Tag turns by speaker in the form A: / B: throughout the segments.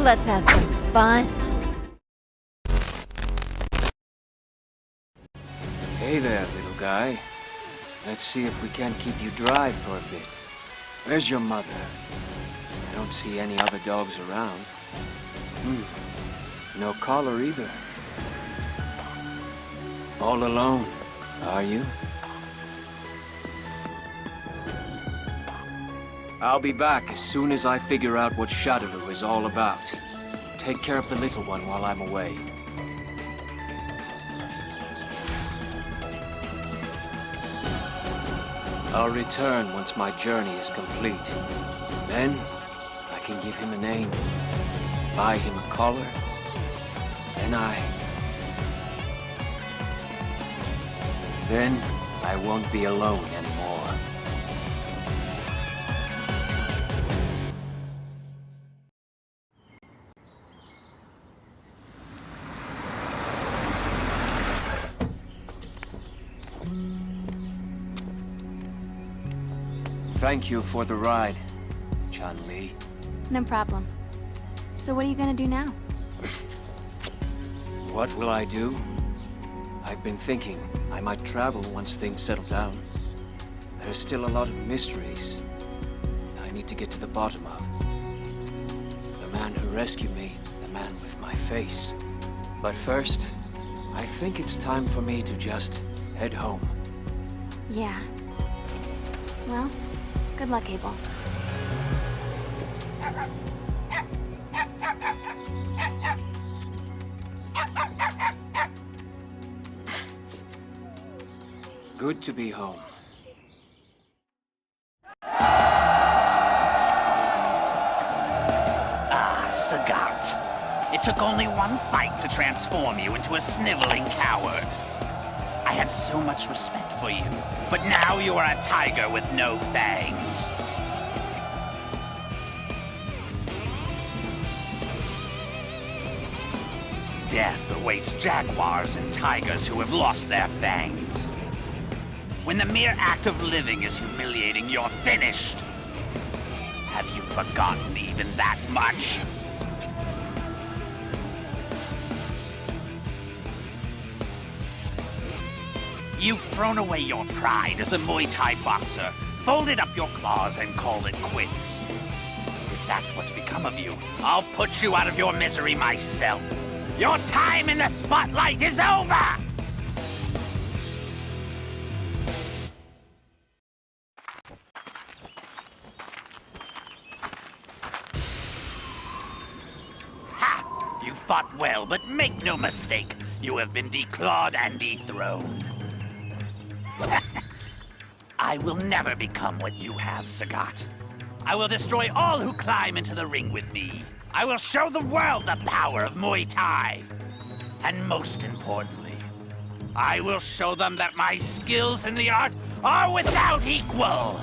A: Let's have some fun.
B: Hey there, little guy. Let's see if we can't keep you dry for a bit. Where's your mother? I don't see any other dogs around. No collar either. All alone, are you? I'll be back as soon as I figure out what Shadaloo is all about. Take care of the little one while I'm away. I'll return once my journey is complete. Then, I can give him a name, buy him a collar, and Then, I won't be alone anymore. Thank you for the ride, Chun-Li.
A: No problem. So what are you gonna do now?
B: What will I do? I've been thinking I might travel once things settle down. There's still a lot of mysteries I need to get to the bottom of. The man who rescued me, the man with my face. But first, I think it's time for me to just head home.
A: Yeah. Well, good luck, Abel.
B: Good to be home.
C: Ah, Sagat. It took only one fight to transform you into a sniveling coward. I had so much respect for you, but now you are a tiger with no fangs. Death awaits jaguars and tigers who have lost their fangs. When the mere act of living is humiliating, you're finished. Have you forgotten even that much? You've thrown away your pride as a Muay Thai boxer, folded up your claws and called it quits. If that's what's become of you, I'll put you out of your misery myself. Your time in the spotlight is over! Ha! You fought well, but make no mistake, you have been declawed and dethroned. I will never become what you have, Sagat. I will destroy all who climb into the ring with me. I will show the world the power of Muay Thai. And most importantly, I will show them that my skills in the art are without equal.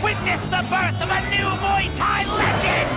C: Witness the birth of a new Muay Thai legend!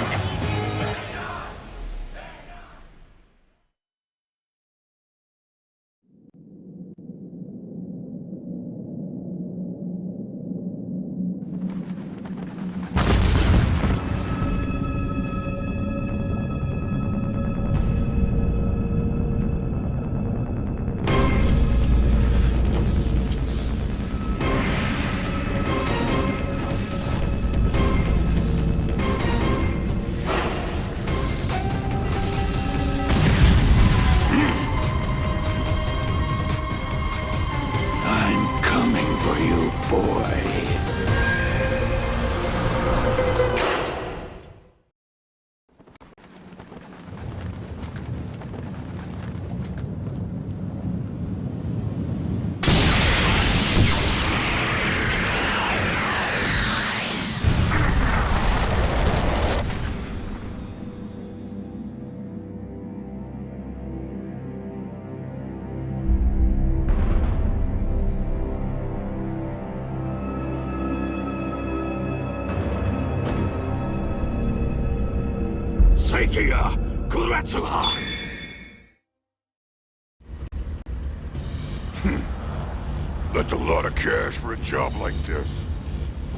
D: That's a lot of cash for a job like this.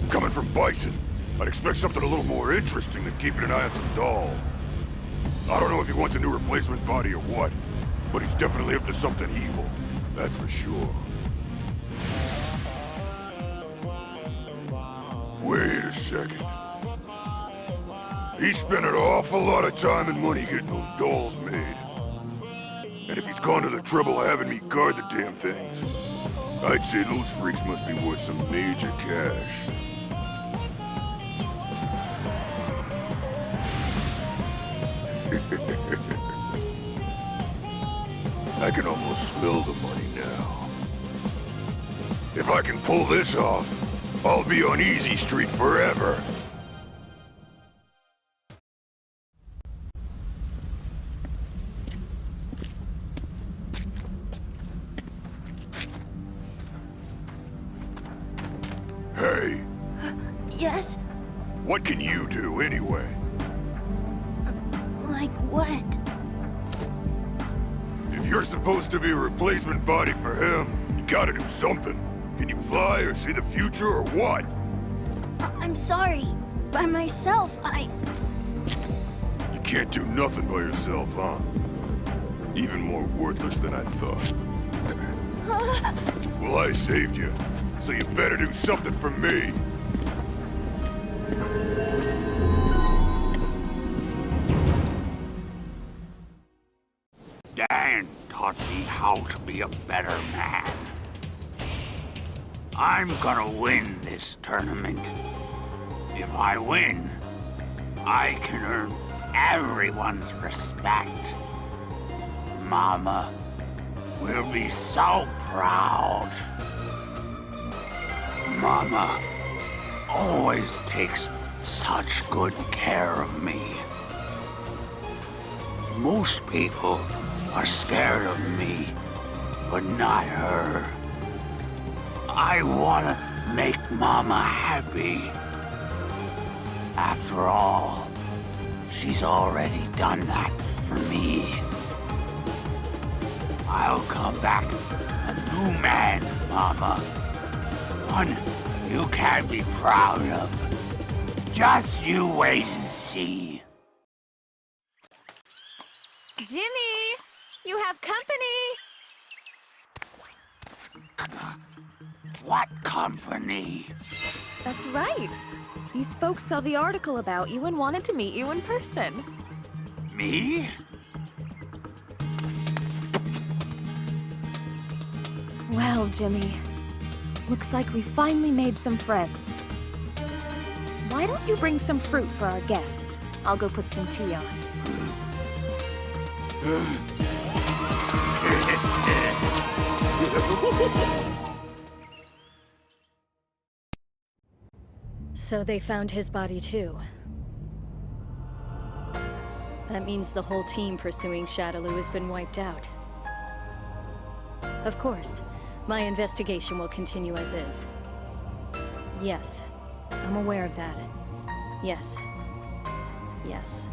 D: Coming from Bison, I'd expect something a little more interesting than keeping an eye on some doll. I don't know if he wants a new replacement body or what, but he's definitely up to something evil. That's for sure. Wait a second. He spent an awful lot of time and money getting those dolls made. And if he's gone to the trouble of having me guard the damn things, I'd say those freaks must be worth some major cash. I can almost smell the money now. If I can pull this off, I'll be on Easy Street forever. Hey.
A: Yes?
D: What can you do, anyway?
A: Like what?
D: If you're supposed to be a replacement body for him, you gotta do something. Can you fly or see the future or what?
A: I'm sorry. By myself,
D: You can't do nothing by yourself, huh? Even more worthless than I thought. Well, I saved you, so you better do something for me.
C: Dan taught me how to be a better man. I'm gonna win this tournament. If I win, I can earn everyone's respect. Mama will be so proud. Mama always takes such good care of me. Most people are scared of me, but not her. I wanna make Mama happy. After all, she's already done that for me. I'll come back a new man, Mama. One you can be proud of. Just you wait and see.
E: Jimmy, you have company.
C: What company?
E: That's right. These folks saw the article about you and wanted to meet you in person.
C: Me?
E: Well, Jimmy, looks like we finally made some friends. Why don't you bring some fruit for our guests? I'll go put some tea on. So they found his body too. That means the whole team pursuing Shadaloo has been wiped out. Of course, my investigation will continue as is. Yes, I'm aware of that. Yes. Yes.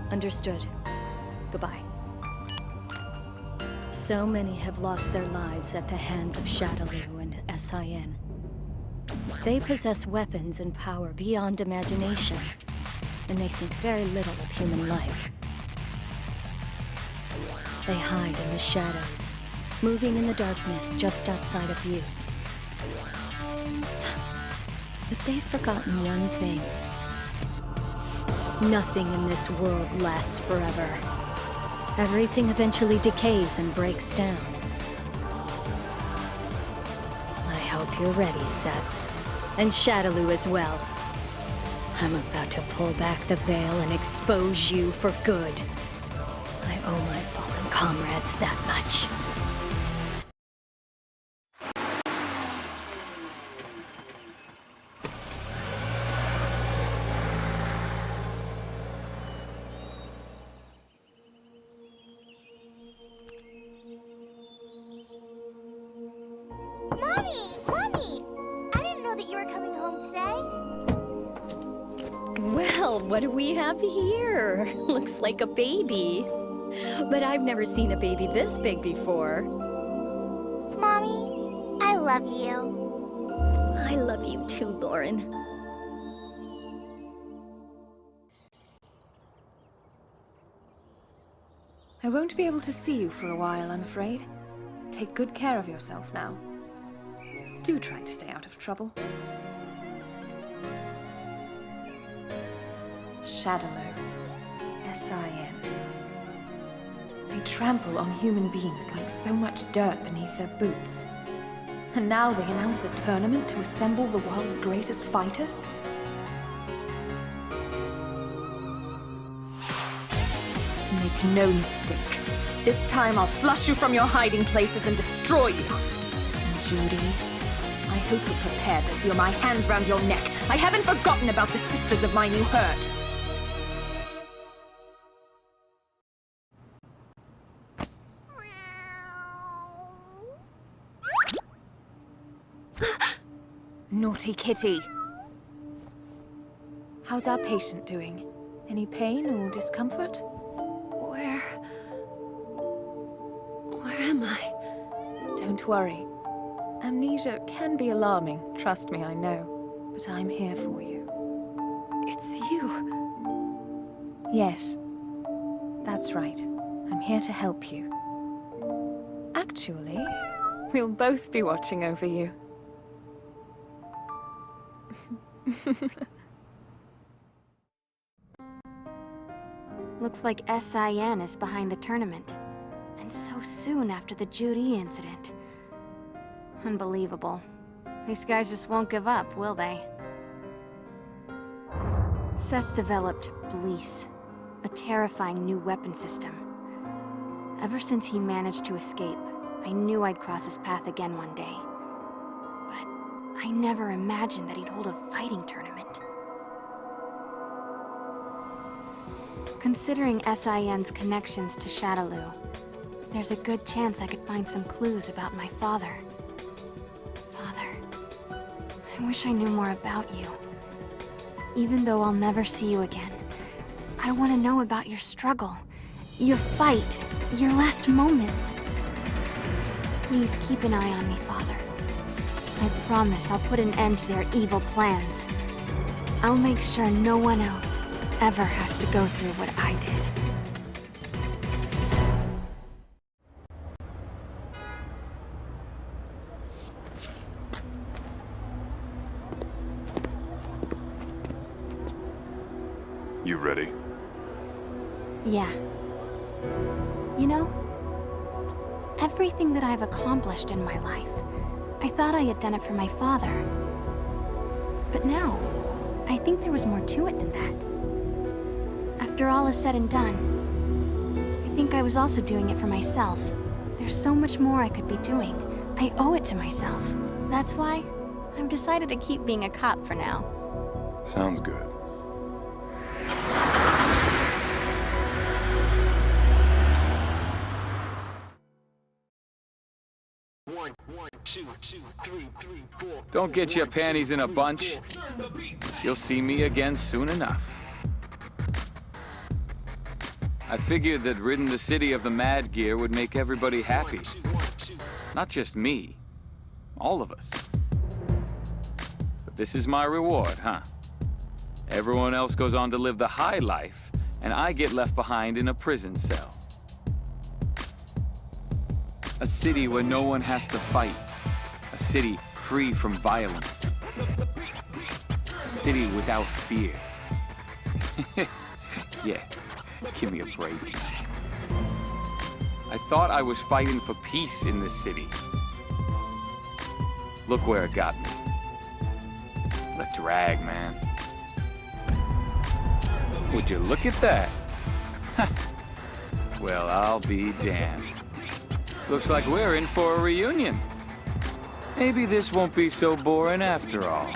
E: Understood. Goodbye. So many have lost their lives at the hands of Shadaloo and SIN. They possess weapons and power beyond imagination, and they think very little of human life. They hide in the shadows, moving in the darkness just outside of you. But they've forgotten one thing. Nothing in this world lasts forever. Everything eventually decays and breaks down. I hope you're ready, Seth. And Shadaloo as well. I'm about to pull back the veil and expose you for good. I owe my fallen comrades that much. Well, Well, what do we have here? Looks like a baby. But I've never seen a baby this big before.
F: Mommy, I love you.
E: I love you too, Lauren.
G: I won't be able to see you for a while, I'm afraid. Take good care of yourself now. Do try to stay out of trouble. Shadowlow. S-I-N. They trample on human beings like so much dirt beneath their boots. And now they announce a tournament to assemble the world's greatest fighters? Make no mistake. This time I'll flush you from your hiding places and destroy you. And Judy, I hope you're prepared to feel my hands round your neck. I haven't forgotten about the sisters of mine you hurt. Naughty kitty. How's our patient doing? Any pain or discomfort? Where am I? Don't worry. Amnesia can be alarming, trust me, I know. But I'm here for you. It's you. Yes, that's right. I'm here to help you. Actually, we'll both be watching over you.
A: Looks like SIN is behind the tournament. And so soon after the Judy incident. Unbelievable. These guys just won't give up, will they? Seth developed Bleece, a terrifying new weapon system. Ever since he managed to escape, I knew I'd cross his path again one day. But I never imagined that he'd hold a fighting tournament. Considering SIN's connections to Shadowloo, there's a good chance I could find some clues about my father. Father, I wish I knew more about you. Even though I'll never see you again, I want to know about your struggle, your fight, your last moments. Please keep an eye on me, Father. I promise I'll put an end to their evil plans. I'll make sure no one else ever has to go through what I did.
D: You ready?
A: Yeah. You know, everything that I've accomplished in my life, I thought I had done it for my father. But now, I think there was more to it than that. After all is said and done, I think I was also doing it for myself. There's so much more I could be doing. I owe it to myself. That's why I've decided to keep being a cop for now.
D: Sounds good.
H: Don't get your panties in a bunch. You'll see me again soon enough. I figured that ridding the city of the Mad Gear would make everybody happy. Not just me. All of us. But this is my reward, huh? Everyone else goes on to live the high life, and I get left behind in a prison cell. A city where no one has to fight. A city free from violence. A city without fear. Yeah, give me a break. I thought I was fighting for peace in this city. Look where it got me. The drag, man. Would you look at that? Well, I'll be damned. Looks like we're in for a reunion. Maybe this won't be so boring after all.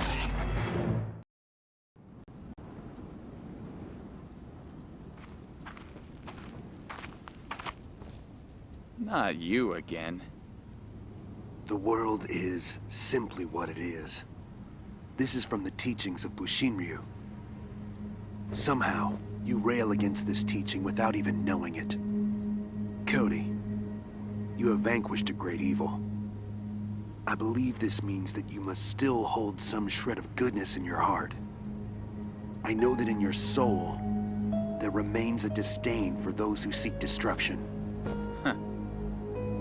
H: Not you again.
I: The world is simply what it is. This is from the teachings of Bushinryu. Somehow, you rail against this teaching without even knowing it. Cody, you have vanquished a great evil. I believe this means that you must still hold some shred of goodness in your heart. I know that in your soul, there remains a disdain for those who seek destruction.
H: Huh.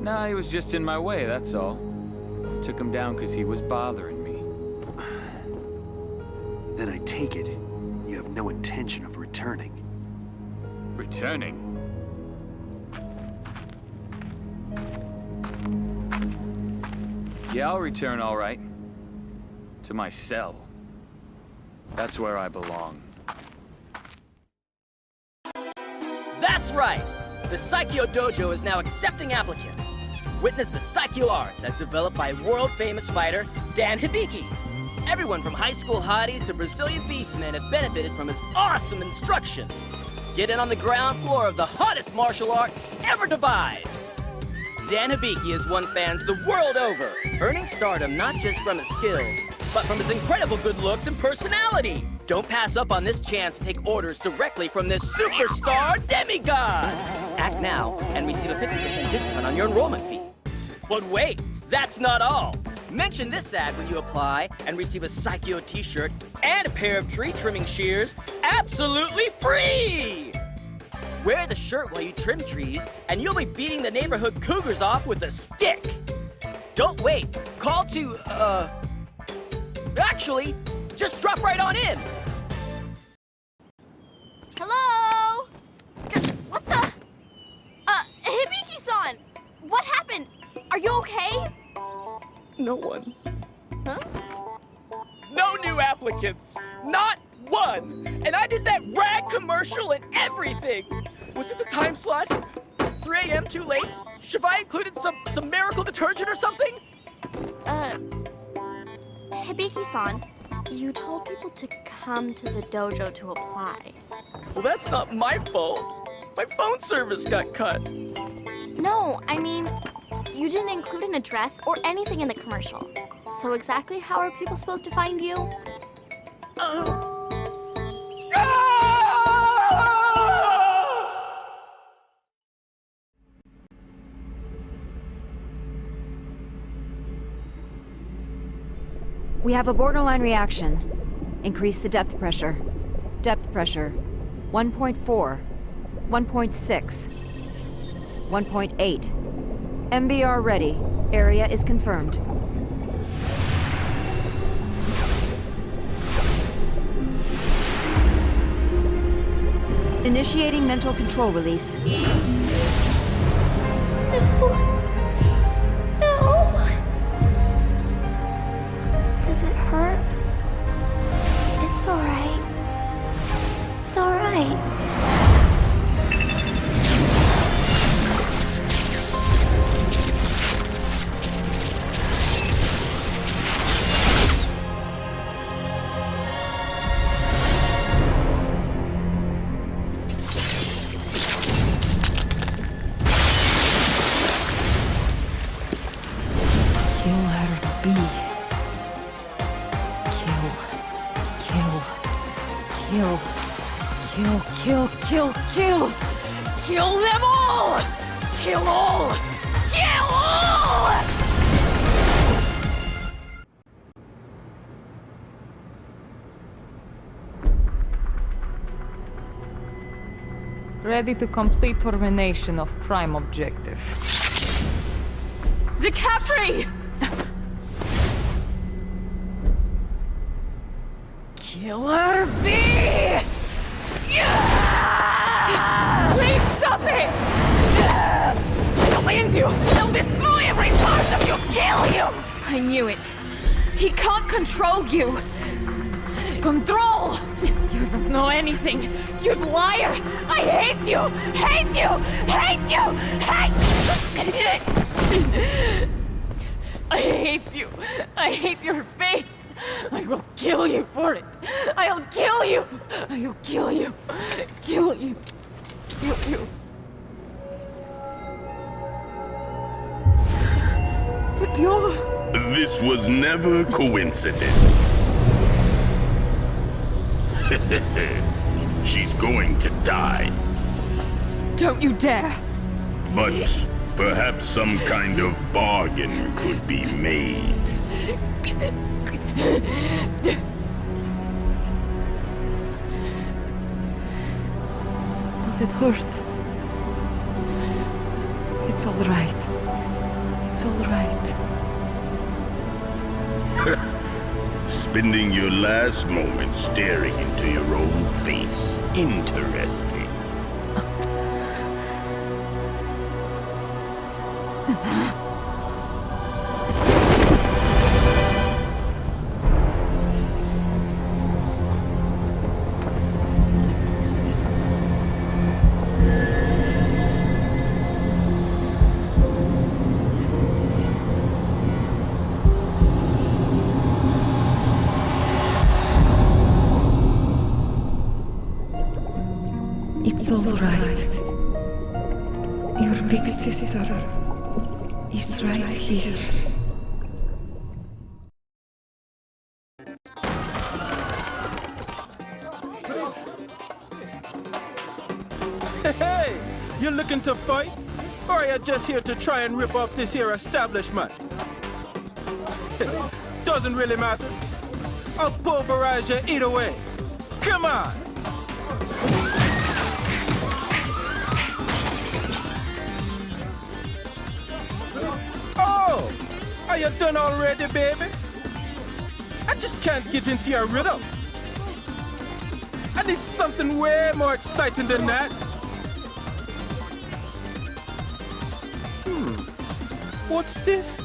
H: Nah, he was just in my way, that's all. I took him down because he was bothering me.
I: Then I take it, you have no intention of returning.
H: Returning? Yeah, I'll return all right. To my cell. That's where I belong.
J: That's right! The Saikyo Dojo is now accepting applicants. Witness the Saikyo arts as developed by world-famous fighter Dan Hibiki. Everyone from high school hotties to Brazilian beastmen has benefited from his awesome instruction. Get in on the ground floor of the hottest martial art ever devised. Dan Hibiki has won fans the world over, earning stardom not just from his skills, but from his incredible good looks and personality. Don't pass up on this chance to take orders directly from this superstar demigod. Act now and receive a 50% discount on your enrollment fee. But wait, that's not all. Mention this ad when you apply and receive a Saikyo t-shirt and a pair of tree trimming shears absolutely free! Wear the shirt while you trim trees, and you'll be beating the neighborhood cougars off with a stick. Don't wait. Call to, actually, just drop right on in.
A: Hello? What the? Hibiki-san! What happened? Are you okay?
J: No one.
A: Huh?
J: No new applicants. Not one. And I did that rag commercial and everything. Was it the time slot? 3 a.m. too late? Should I included some miracle detergent or something?
A: Hibiki-san, you told people to come to the dojo to apply.
J: Well, that's not my fault. My phone service got cut.
A: No, I mean, you didn't include an address or anything in the commercial. So exactly how are people supposed to find you?
K: We have a borderline reaction. Increase the depth pressure. Depth pressure. 1.4. 1.6. 1.8. MBR ready. Area is confirmed. Initiating mental control release.
F: Does it hurt? It's alright. It's alright.
E: Kill them all! Kill all! Kill all!
G: Ready to complete termination of prime objective. Decapre! Killer bee! Please stop it! He'll end you! He'll destroy every part of you! Kill you! I knew it. He can't control you. Control! You don't know anything. You liar! I hate you! Hate you! Hate you! Hate! I hate you! I hate your face! I will kill you for it! I'll kill you! I'll kill you! Kill you! Kill you! But you're...
L: This was never coincidence. she's going to die.
G: Don't you dare!
L: But perhaps some kind of bargain could be made.
G: Does it hurt? It's all right. It's all right.
L: Spending your last moments staring into your own face. Interesting.
G: It's all right. Your big sister is right here.
M: Hey! You looking to fight? Or are you just here to try and rip off this here establishment? Doesn't really matter. I'll pulverize you either way. Come on! Oh! Are you done already, baby? I just can't get into your rhythm. I need something way more exciting than that. What's this?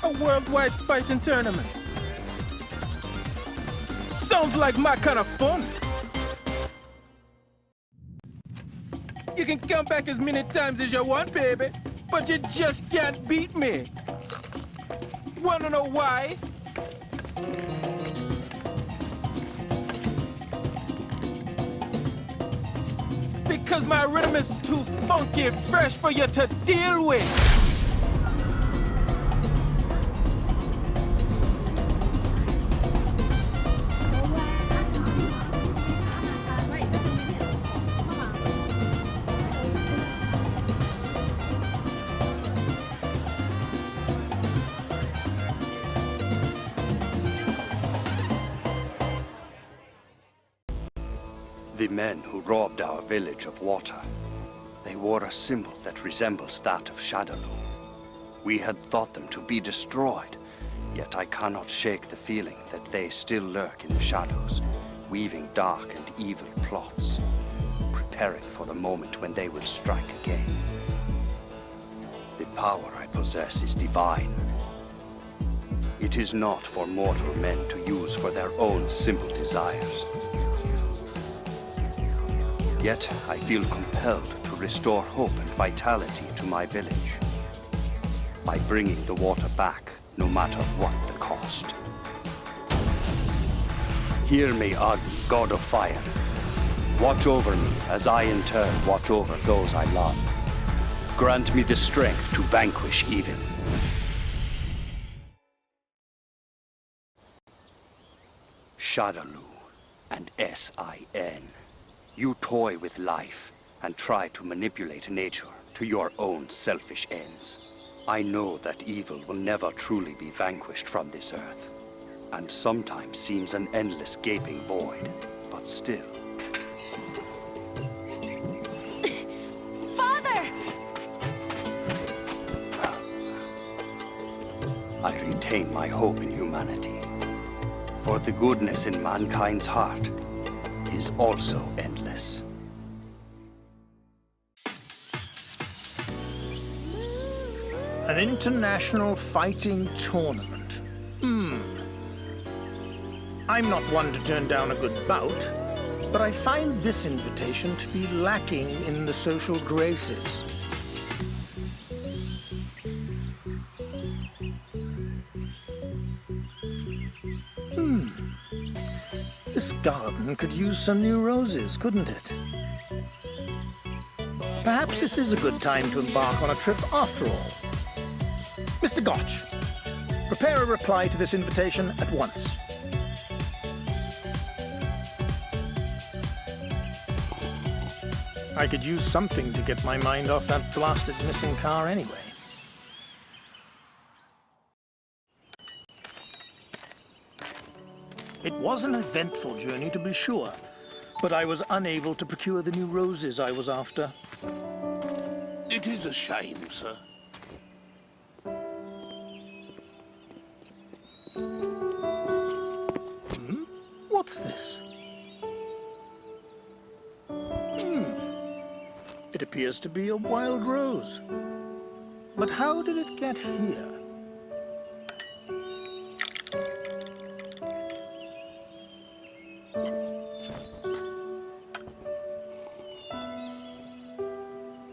M: A worldwide fighting tournament. Sounds like my kind of fun. You can come back as many times as you want, baby, but you just can't beat me. Wanna know why? Because my rhythm is too funky and fresh for you to deal with.
N: The men who robbed our village of water. They wore a symbol that resembles that of Shadaloo. We had thought them to be destroyed, yet I cannot shake the feeling that they still lurk in the shadows, weaving dark and evil plots, preparing for the moment when they will strike again. The power I possess is divine. It is not for mortal men to use for their own simple desires. Yet, I feel compelled to restore hope and vitality to my village by bringing the water back, no matter what the cost. Hear me, Adon, God of Fire. Watch over me as I in turn watch over those I love. Grant me the strength to vanquish evil. Shadaloo and S-I-N. You toy with life and try to manipulate nature to your own selfish ends. I know that evil will never truly be vanquished from this earth, and sometimes seems an endless gaping void, but still.
F: Father!
N: I retain my hope in humanity, for the goodness in mankind's heart is also endless.
M: An international fighting tournament. I'm not one to turn down a good bout, but I find this invitation to be lacking in the social graces. This garden could use some new roses, couldn't it? Perhaps this is a good time to embark on a trip after all. Mr. Gotch, prepare a reply to this invitation at once. I could use something to get my mind off that blasted missing car anyway. It was an eventful journey, to be sure, but I was unable to procure the new roses I was after.
L: It is a shame, sir.
M: What's this? It appears to be a wild rose. But how did it get here?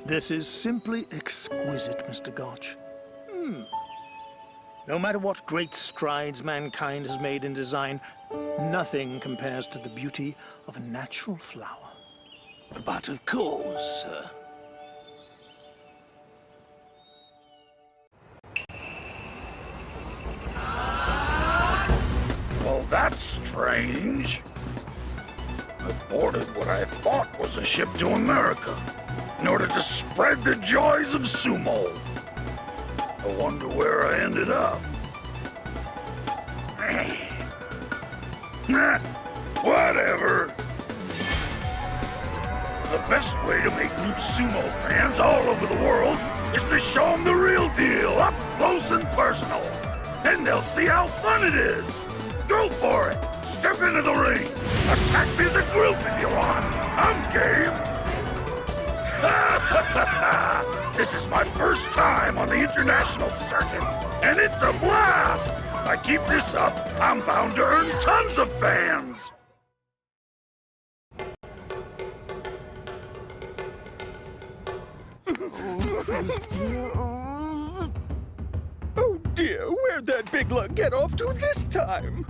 M: This is simply exquisite, Mr. Gotch. No matter what great strides mankind has made in design, nothing compares to the beauty of a natural flower.
L: But of course, sir.
D: Well, that's strange. I boarded what I thought was a ship to America in order to spread the joys of sumo. I wonder where I ended up. Nah, whatever. The best way to make new sumo fans all over the world is to show them the real deal, up close and personal. And they'll see how fun it is. Go for it. Step into the ring. Attack me as a group if you want. I'm game. This is my first time on the international circuit, and it's a blast! If I keep this up, I'm bound to earn tons of fans!
M: Oh dear, where'd that big lug get off to this time?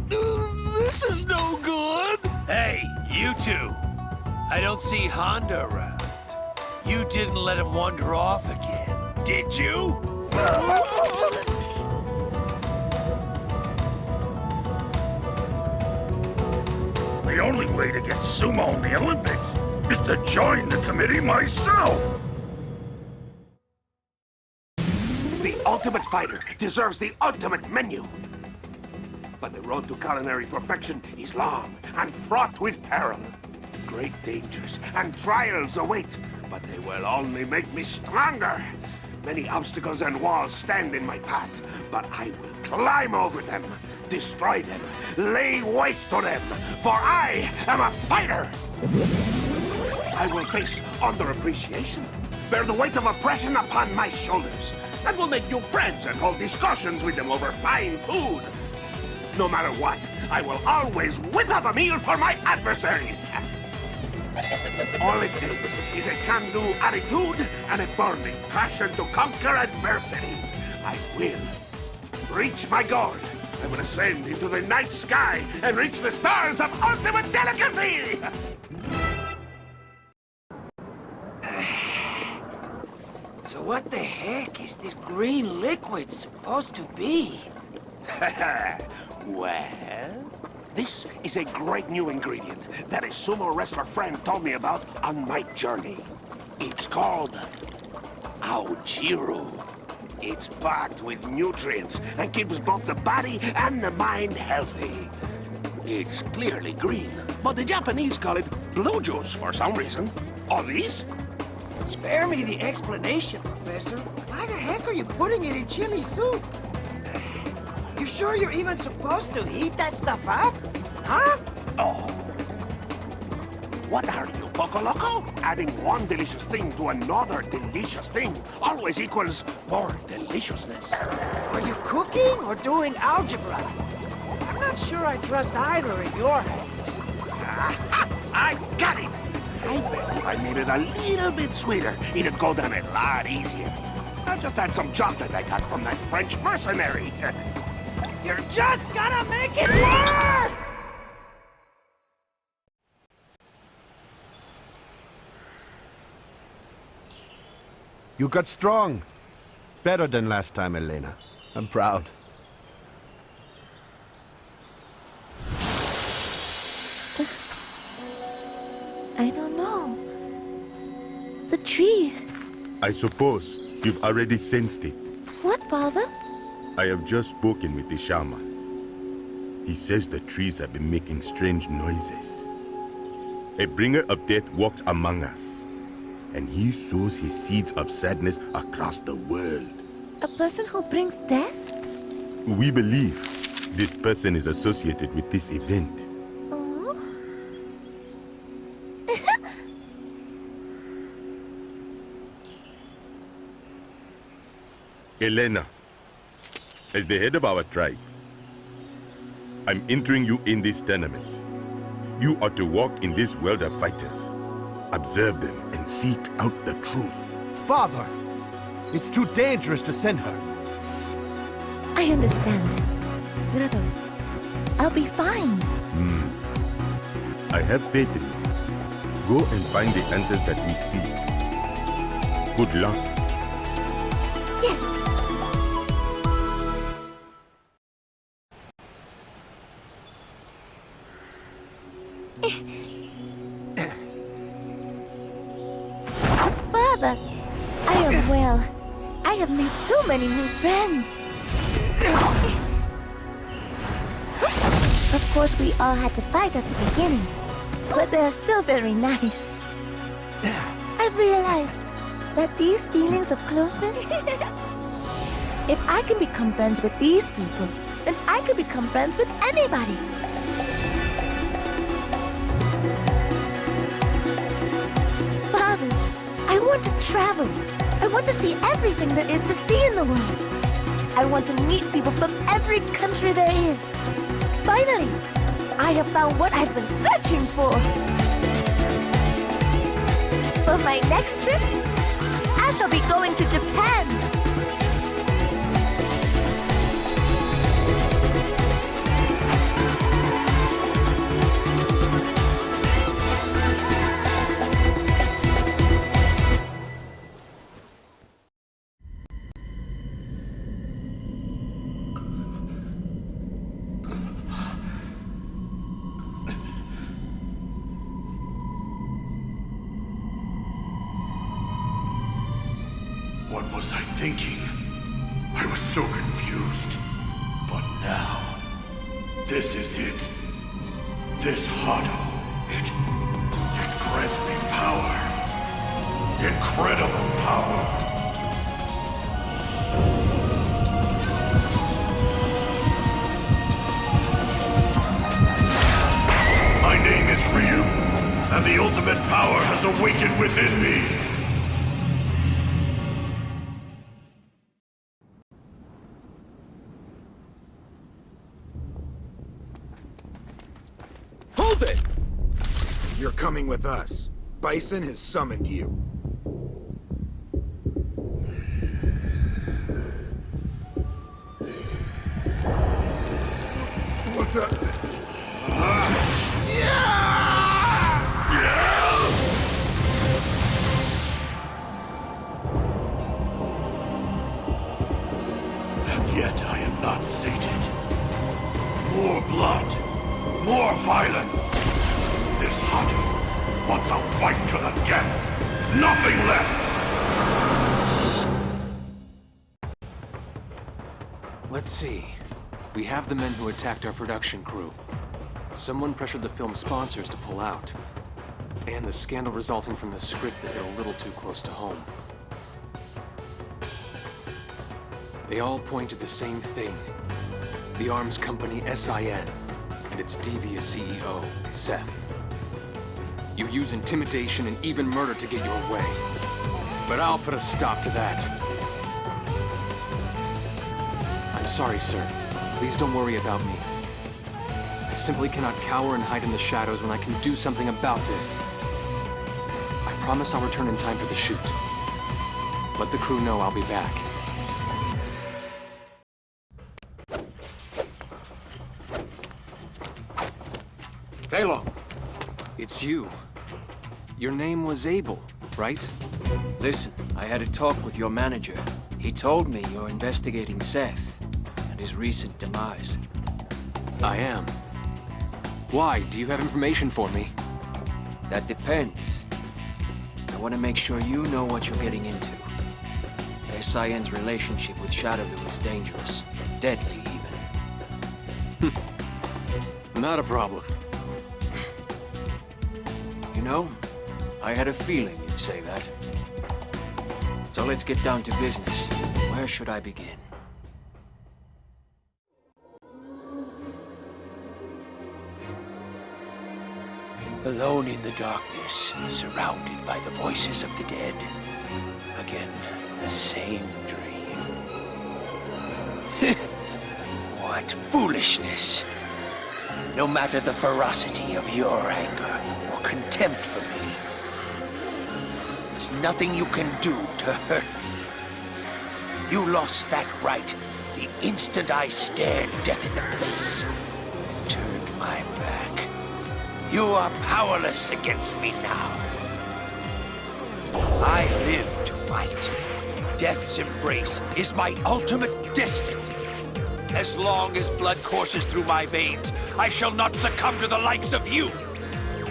M: This is no good!
C: Hey, you two! I don't see Honda around. You didn't let him wander off again, did you?
D: The only way to get sumo in the Olympics is to join the committee myself!
I: The ultimate fighter deserves the ultimate menu. But the road to culinary perfection is long and fraught with peril. Great dangers and trials await, but they will only make me stronger. Many obstacles and walls stand in my path, but I will climb over them, destroy them, lay waste to them, for I am a fighter! I will face underappreciation, bear the weight of oppression upon my shoulders, and will make new friends and hold discussions with them over fine food. No matter what, I will always whip up a meal for my adversaries. All it takes is a can-do attitude and a burning passion to conquer adversity. I will reach my goal. I will ascend into the night sky and reach the stars of ultimate delicacy!
B: So what the heck is this green liquid supposed to be?
I: Well, this is a great new ingredient that a sumo wrestler friend told me about on my journey. It's called Aojiru. It's packed with nutrients and keeps both the body and the mind healthy. It's clearly green, but the Japanese call it blue juice for some reason. Or these?
B: Spare me the explanation, Professor. Why the heck are you putting it in chili soup? You sure you're even supposed to heat that stuff up? Huh?
I: Oh. What are you, Poco Loco? Adding one delicious thing to another delicious thing always equals more deliciousness.
B: Are you cooking or doing algebra? I'm not sure I trust either in your hands.
I: I got it! I bet if I made it a little bit sweeter, it'd go down a lot easier. I just had some chocolate I got from that French mercenary.
B: You're just gonna make it worse!
O: You got strong. Better than last time, Elena. I'm proud.
F: I don't know. The tree.
P: I suppose you've already sensed it.
F: What, Father?
P: I have just spoken with the shaman. He says the trees have been making strange noises. A bringer of death walks among us, and he sows his seeds of sadness across the world.
F: A person who brings death?
P: We believe this person is associated with this event.
F: Oh?
P: Elena, as the head of our tribe, I'm entering you in this tournament. You are to walk in this world of fighters, observe them, and seek out the truth.
O: Father! It's too dangerous to send her.
F: I understand. Brother, I'll be fine.
P: I have faith in you. Go and find the answers that we seek. Good luck.
F: Yes. Father, I am well. I have made so many new friends. Of course, we all had to fight at the beginning, but they're still very nice. I've realized that these feelings of closeness, if I can become friends with these people, then I can become friends with anybody. Father, I want to travel. I want to see everything there is to see in the world. I want to meet people from every country there is. Finally, I have found what I've been searching for. For my next trip, I shall be going to Japan.
D: What was I thinking? I was so confused. But now, this is it. This Hado, it grants me power. Incredible power. My name is Ryu, and the ultimate power has awakened within me.
I: You're coming with us. Bison has summoned you.
D: What the? And yet I am not sated. More blood. More violence. This Hado wants a fight to the death. Nothing less.
B: Let's see. We have the men who attacked our production crew. Someone pressured the film sponsors to pull out. And the scandal resulting from the script that hit a little too close to home. They all point to the same thing. The arms company SIN and its devious CEO, Seth. You use intimidation and even murder to get your way. But I'll put a stop to that. I'm sorry, sir. Please don't worry about me. I simply cannot cower and hide in the shadows when I can do something about this. I promise I'll return in time for the shoot. Let the crew know I'll be back. Fei Long. It's you. Your name was Abel, right? Listen, I had a talk with your manager. He told me you're investigating Seth and his recent demise. I am. Why? Do you have information for me? That depends. I want to make sure you know what you're getting into. SIN's relationship with Shadowloo is dangerous. Deadly, even.
O: Not a problem.
B: You know, I had a feeling you'd say that. So let's get down to business. Where should I begin?
C: Alone in the darkness, surrounded by the voices of the dead. Again, the same dream. What foolishness! No matter the ferocity of your anger or contempt for me, there's nothing you can do to hurt me. You lost that right the instant I stared death in the face and turned my back. You are powerless against me now. I live to fight. Death's embrace is my ultimate destiny. As long as blood courses through my veins, I shall not succumb to the likes of you.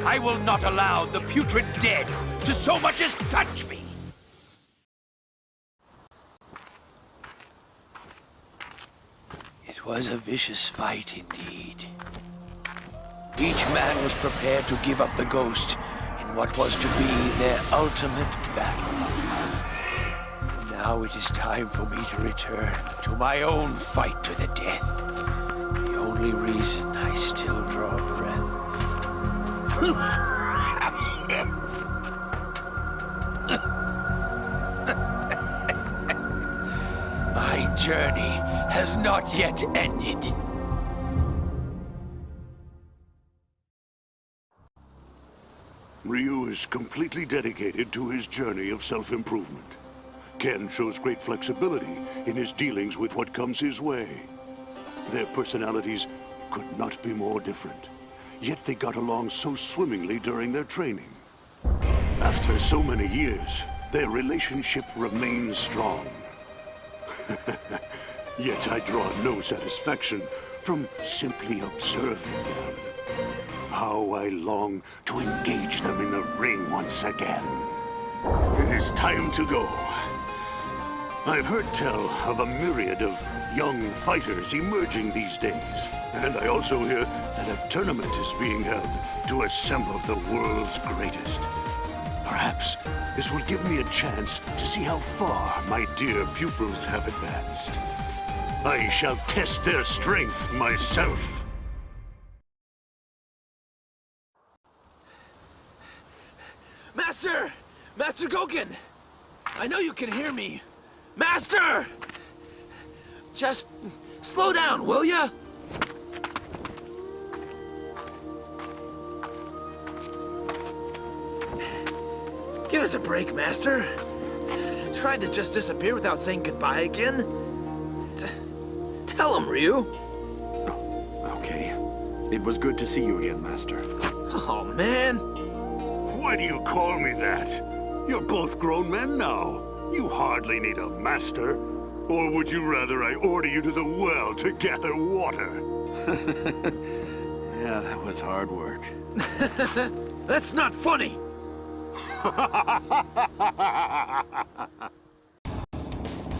C: I will not allow the putrid dead to so much as touch me. It was a vicious fight indeed. Each man was prepared to give up the ghost in what was to be their ultimate battle. Now it is time for me to return to my own fight to the death. The only reason I still draw breath. My journey has not yet ended.
D: Ryu is completely dedicated to his journey of self-improvement. Ken shows great flexibility in his dealings with what comes his way. Their personalities could not be more different, yet they got along so swimmingly during their training. After so many years, their relationship remains strong. Yet I draw no satisfaction from simply observing them. How I long to engage them in the ring once again. It is time to go. I've heard tell of a myriad of young fighters emerging these days. And I also hear that a tournament is being held to assemble the world's greatest. Perhaps this will give me a chance to see how far my dear pupils have advanced. I shall test their strength myself.
M: Master! Master Gouken! I know you can hear me. Master! Just slow down, will ya? Give us a break, Master. Tried to just disappear without saying goodbye again. Tell him, Ryu.
I: Okay. It was good to see you again, Master.
M: Oh, man.
D: Why do you call me that? You're both grown men now. You hardly need a master. Or would you rather I order you to the well to gather water?
I: Yeah, that was hard work.
M: That's not funny!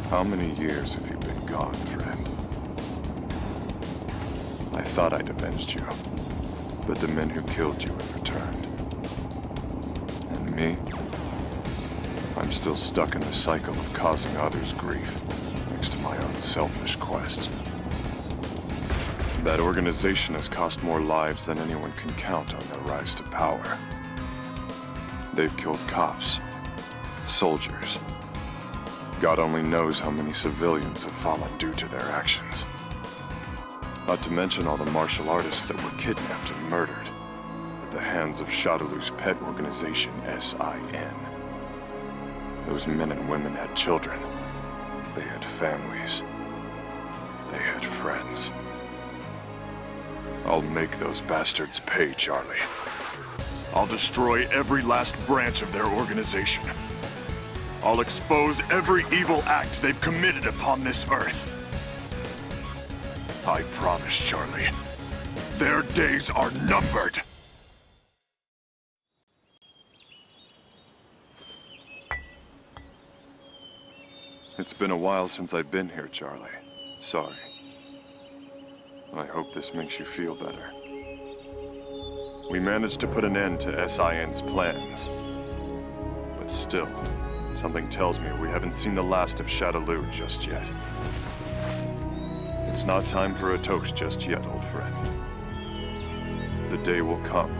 Q: How many years have you been gone, friend? I thought I'd avenged you, but the men who killed you have returned. And me? I'm still stuck in the cycle of causing others grief, thanks to my own selfish quest. That organization has cost more lives than anyone can count on their rise to power. They've killed cops, soldiers. God only knows how many civilians have fallen due to their actions. Not to mention all the martial artists that were kidnapped and murdered at the hands of Shadowloo's pet organization, SIN. Those men and women had children. They had families. They had friends. I'll make those bastards pay, Charlie. I'll destroy every last branch of their organization. I'll expose every evil act they've committed upon this earth. I promise, Charlie. Their days are numbered. It's been a while since I've been here, Charlie. Sorry. I hope this makes you feel better. We managed to put an end to SIN's plans. But still, something tells me we haven't seen the last of Shadaloo just yet. It's not time for a toast just yet, old friend. The day will come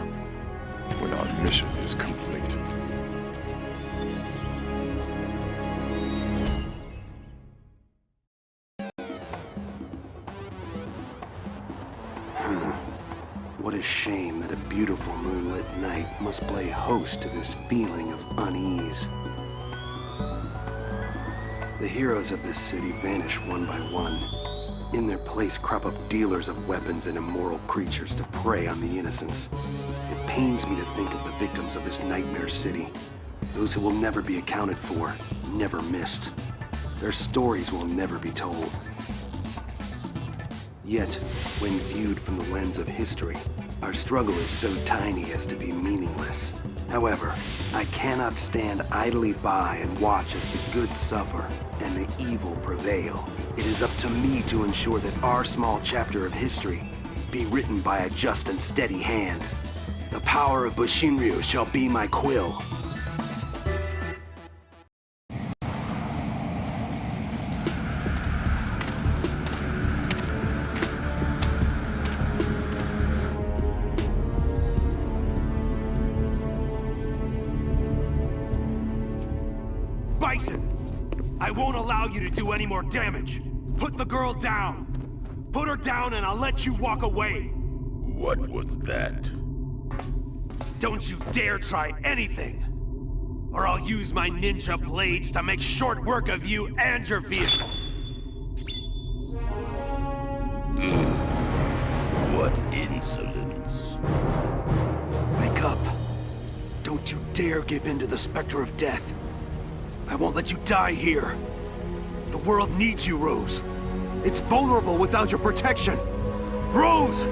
Q: when our mission is complete.
I: What a shame that a beautiful moonlit night must play host to this feeling of unease. The heroes of this city vanish one by one. In their place crop up dealers of weapons and immoral creatures to prey on the innocents. It pains me to think of the victims of this nightmare city. Those who will never be accounted for, never missed. Their stories will never be told. Yet, when viewed from the lens of history, our struggle is so tiny as to be meaningless. However, I cannot stand idly by and watch as the good suffer and the evil prevail. It is up to me to ensure that our small chapter of history be written by a just and steady hand. The power of Bushinryu shall be my quill.
R: Bison! I won't allow you to do any more damage! Put the girl down! Put her down and I'll let you walk away!
L: What was that?
R: Don't you dare try anything! Or I'll use my ninja blades to make short work of you and your vehicle!
L: What insolence.
I: Wake up. Don't you dare give in to the specter of death. I won't let you die here. The world needs you, Rose. It's vulnerable without your protection. Rose!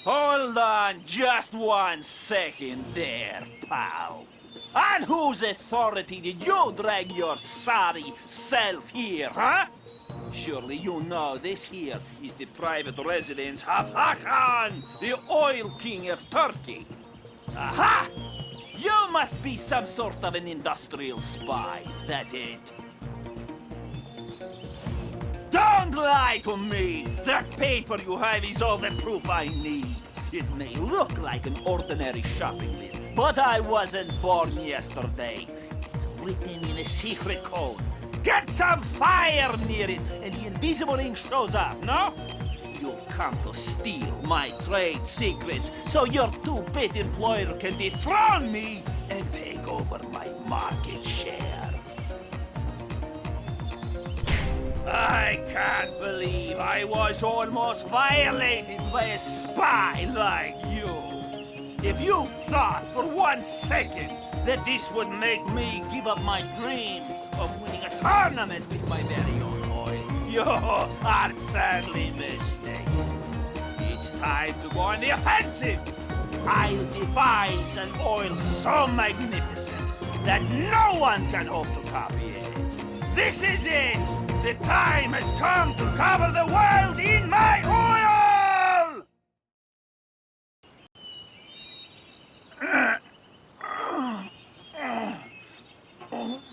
C: Hold on just 1 second there, pal. On whose authority did you drag your sorry self here, huh? Surely you know this here is the private residence of Hakan, the oil king of Turkey. Aha! You must be some sort of an industrial spy, is that it? Don't lie to me! That paper you have is all the proof I need. It may look like an ordinary shopping list, but I wasn't born yesterday. It's written in a secret code. Get some fire near it, and the invisible ink shows up, no? You've come to steal my trade secrets, so your two-bit employer can dethrone me and take over my market share. I can't believe I was almost violated by a spy like you. If you thought for 1 second that this would make me give up my dream of winning a tournament with my very own oil, you are sadly mistaken. It's time to go on the offensive. I'll devise an oil so magnificent that no one can hope to copy it. This is it! The time has come to cover the world in my oil!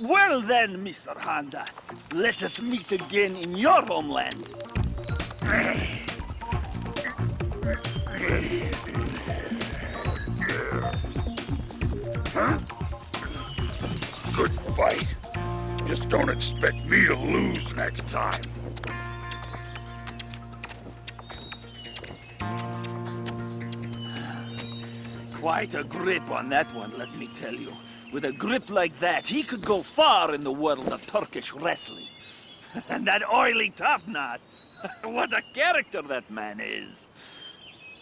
C: Well then, Mr. Honda, let us meet again in your homeland.
L: Huh? Good fight. Just don't expect me to lose next time.
C: Quite a grip on that one, let me tell you. With a grip like that, he could go far in the world of Turkish wrestling. And that oily top knot. What a character that man is.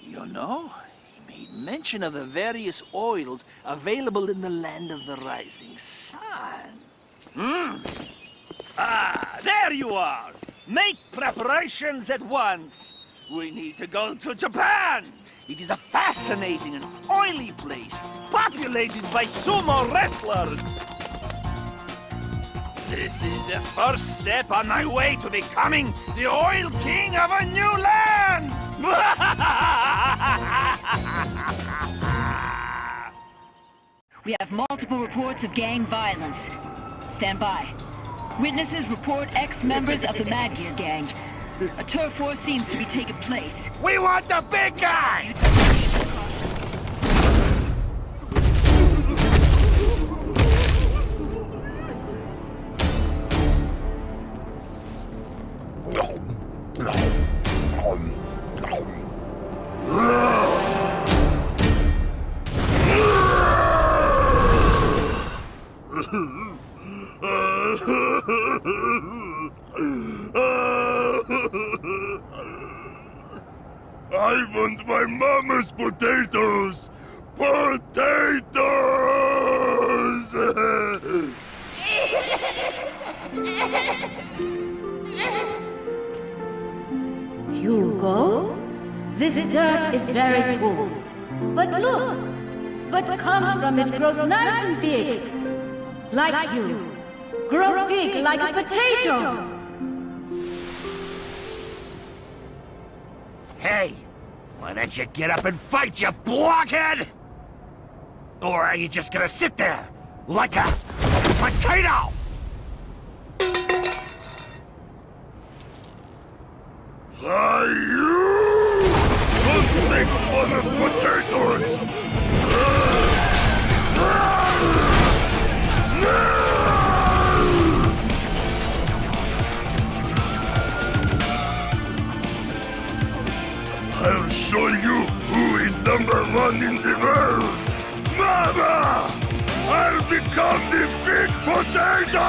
C: You know, he made mention of the various oils available in the land of the rising sun. Ah, there you are! Make preparations at once. We need to go to Japan. It is a fascinating and oily place, populated by sumo wrestlers. This is the first step on my way to becoming the oil king of a new land!
S: We have multiple reports of gang violence. Stand by. Witnesses report ex-members of the Mad Gear gang. A turf war seems to be taking place.
R: We want the big guy!
L: I want my mama's potatoes! Potatoes!
T: Hugo? This dirt is very cool. But look! What comes from it grows nice and big. Like you. Grow big like a potato.
R: Hey! Why don't you get up and fight, you blockhead? Or are you just gonna sit there like a potato?
L: You don't make fun of potatoes! I'll show you who is #1 in the world! Mama! I'll become the big potato!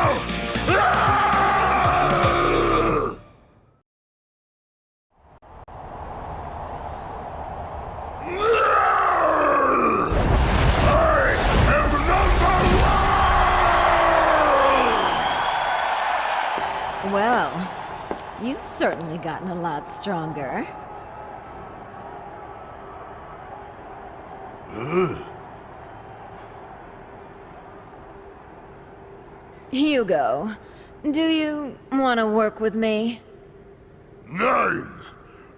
K: Well, you've certainly gotten a lot stronger. Hugo, do you want to work with me?
L: 9!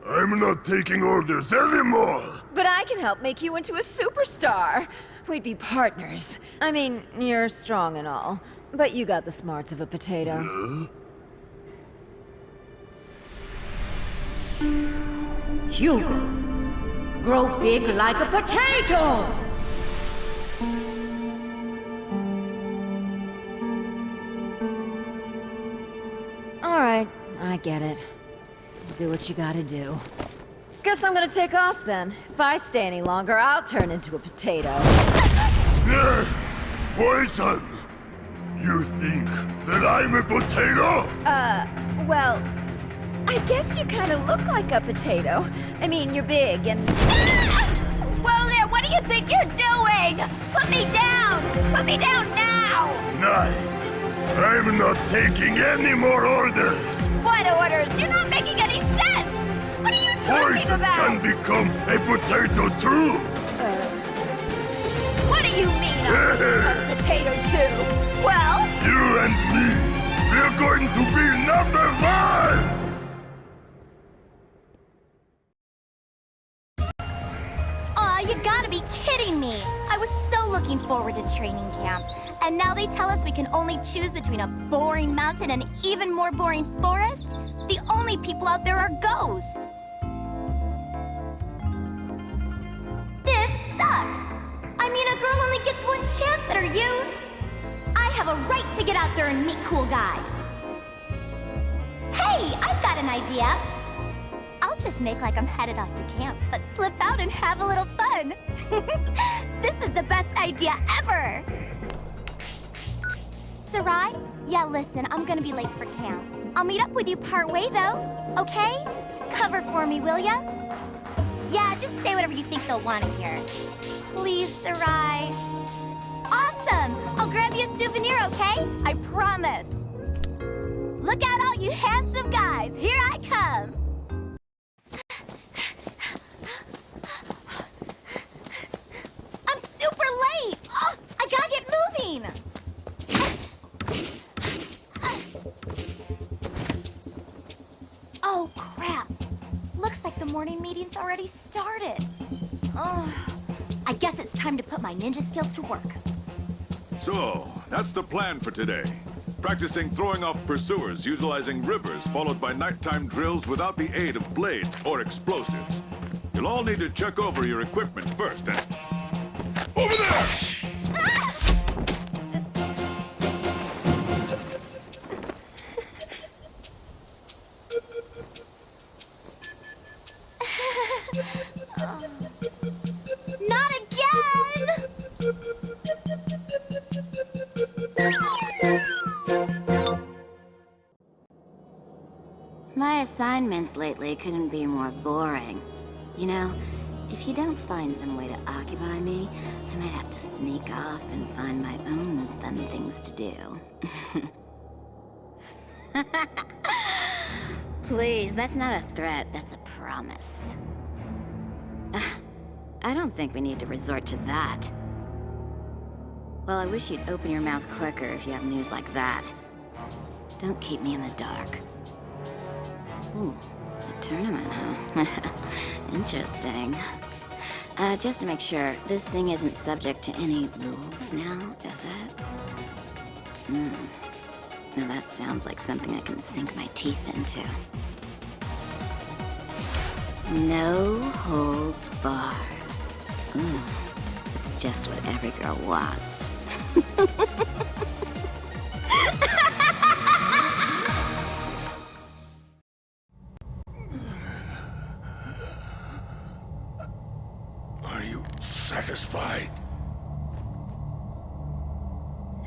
L: I'm not taking orders anymore!
K: But I can help make you into a superstar. We'd be partners. I mean, you're strong and all, but you got the smarts of a potato.
T: Hugo, grow big like a potato!
K: Alright, I get it. Do what you gotta do. Guess I'm gonna take off then. If I stay any longer, I'll turn into a potato.
L: Poison! You think that I'm a potato?
K: Well, I guess you kind of look like a potato. I mean, you're big and...
U: Whoa there, what do you think you're doing? Put me down! Put me down now!
L: 9! I'm not taking any more orders!
U: What orders? You're not making any sense! What are you talking
L: Poison
U: about?
L: can become a potato too!
U: What do you mean a potato too? Well...
L: You and me, we're going to be #1!
U: Aw, you gotta be kidding me! I was so looking forward to training camp. And now they tell us we can only choose between a boring mountain and an even more boring forest? The only people out there are ghosts! This sucks! I mean, a girl only gets one chance at her youth! I have a right to get out there and meet cool guys! Hey, I've got an idea! I'll just make like I'm headed off to camp, but slip out and have a little fun! This is the best idea ever! Sarai? Yeah, listen, I'm gonna be late for camp. I'll meet up with you partway, though, okay? Cover for me, will ya? Yeah, just say whatever you think they'll want to hear. Please, Sarai. Awesome! I'll grab you a souvenir, okay? I promise. Look out, all you handsome guys! already started. Oh, I guess it's time to put my ninja skills to work.
L: So, that's the plan for today. Practicing throwing off pursuers utilizing rivers followed by nighttime drills without the aid of blades or explosives. You'll all need to check over your equipment first, and... Over there!
U: Not again!
H: My assignments lately couldn't be more boring. You know, if you don't find some way to occupy me, I might have to sneak off and find my own fun things to do. Please, that's not a threat, that's a promise. I don't think we need to resort to that. Well, I wish you'd open your mouth quicker if you have news like that. Don't keep me in the dark. Ooh, a tournament, huh? Interesting. Just to make sure, this thing isn't subject to any rules now, is it? Now that sounds like something I can sink my teeth into. No holds barred. Ooh, it's just what every girl wants.
L: Are you satisfied?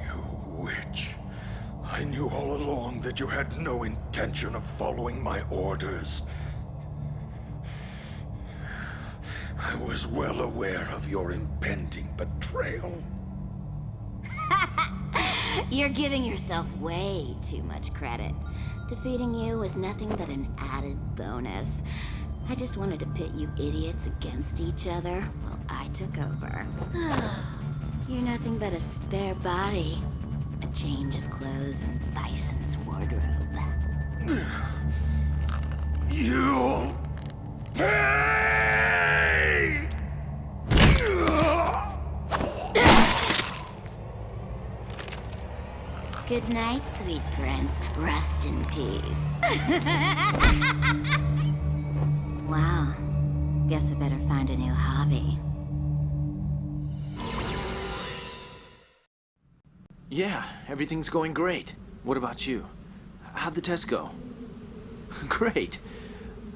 L: You witch. I knew all along that you had no intention of following my orders. I was well aware of your impending betrayal.
H: You're giving yourself way too much credit. Defeating you was nothing but an added bonus. I just wanted to pit you idiots against each other while I took over. You're nothing but a spare body. A change of clothes in Bison's wardrobe.
L: You'll pay!
H: Good night, sweet prince. Rest in peace. Wow. Guess I better find a new hobby.
B: Yeah, everything's going great. What about you? How'd the test go? Great.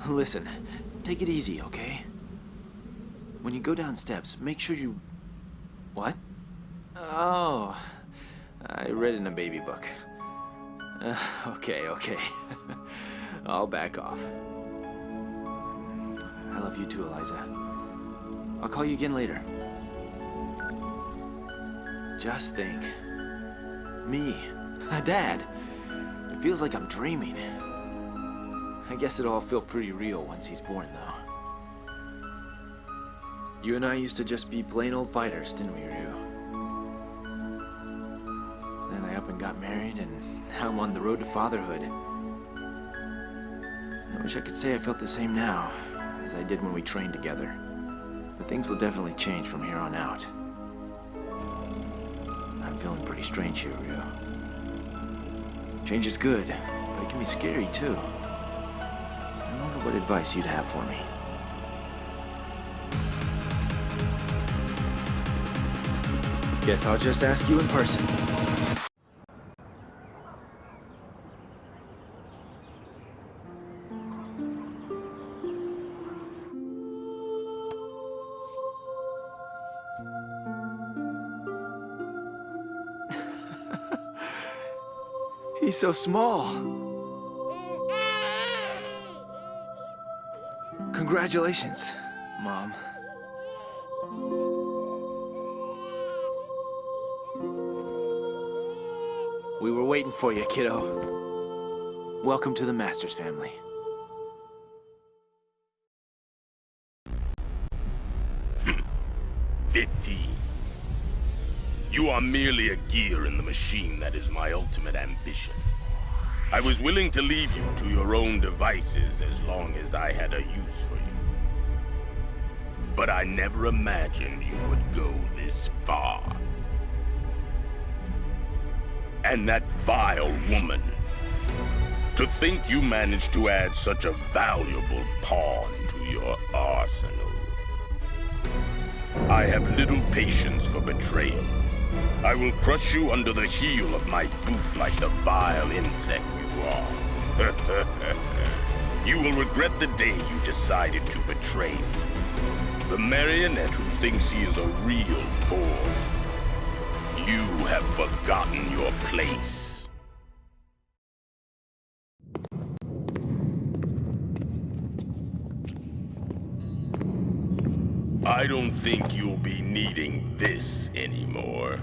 B: Listen, take it easy, okay? When you go down steps, make sure you... What? Oh, I read in a baby book. Okay. I'll back off. I love you too, Eliza. I'll call you again later. Just think. Me, a dad. It feels like I'm dreaming. I guess it'll all feel pretty real once he's born, though. You and I used to just be plain old fighters, didn't we, Ryu? Then I up and got married, and now I'm on the road to fatherhood. I wish I could say I felt the same now, as I did when we trained together. But things will definitely change from here on out. I'm feeling pretty strange here, Ryu. Change is good, but it can be scary, too. I wonder what advice you'd have for me. Guess I'll just ask you in person. He's so small. Congratulations, Mom. We were waiting for you, kiddo. Welcome to the Masters family.
P: You are merely a gear in the machine that is my ultimate ambition. I was willing to leave you to your own devices as long as I had a use for you.
J: but I never imagined you would go this far. And that vile woman. To think you managed to add such a valuable pawn to your arsenal. I have little patience for betrayal. I will crush you under the heel of my boot like the vile insect you are. You will regret the day you decided to betray me. The marionette who thinks he is a real pawn. You have forgotten your place. I don't think you'll be needing this anymore.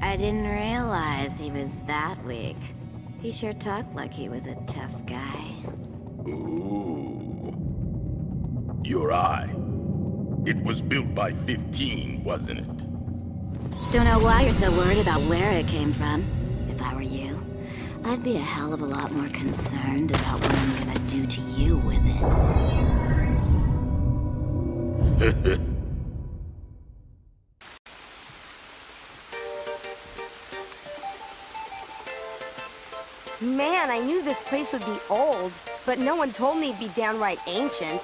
H: I didn't realize he was that weak. He sure talked like he was a tough guy.
J: Ooh. Your eye. It was built by 15, wasn't it?
H: Don't know why you're so worried about where it came from. If I were you, I'd be a hell of a lot more concerned about what I'm gonna do to you with it.
V: Man, I knew this place would be old, but no one told me it'd be downright ancient.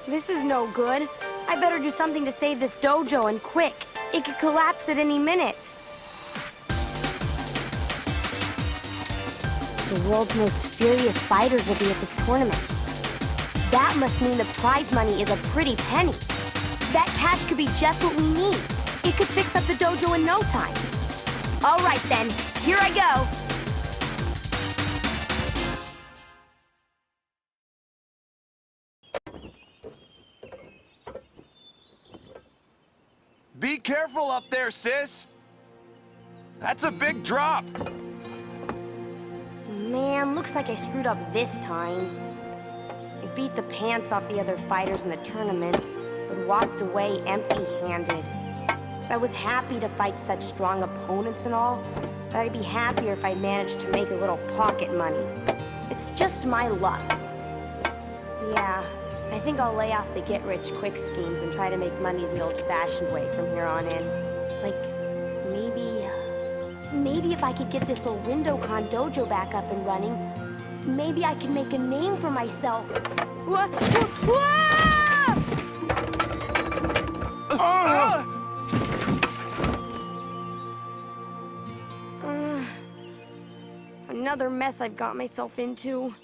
V: This is no good. I better do something to save this dojo, and quick. It could collapse at any minute. The world's most furious fighters will be at this tournament. That must mean the prize money is a pretty penny. That cash could be just what we need. It could fix up the dojo in no time. All right then, here I go.
W: Be careful up there, sis! That's a big drop!
V: Man, looks like I screwed up this time. I beat the pants off the other fighters in the tournament, but walked away empty-handed. I was happy to fight such strong opponents and all, but I'd be happier if I managed to make a little pocket money. It's just my luck. Yeah, I think I'll lay off the get-rich-quick schemes and try to make money the old-fashioned way from here on in. Like, maybe if I could get this old Rindocon dojo back up and running, maybe I could make a name for myself. What? Another mess I've got myself into.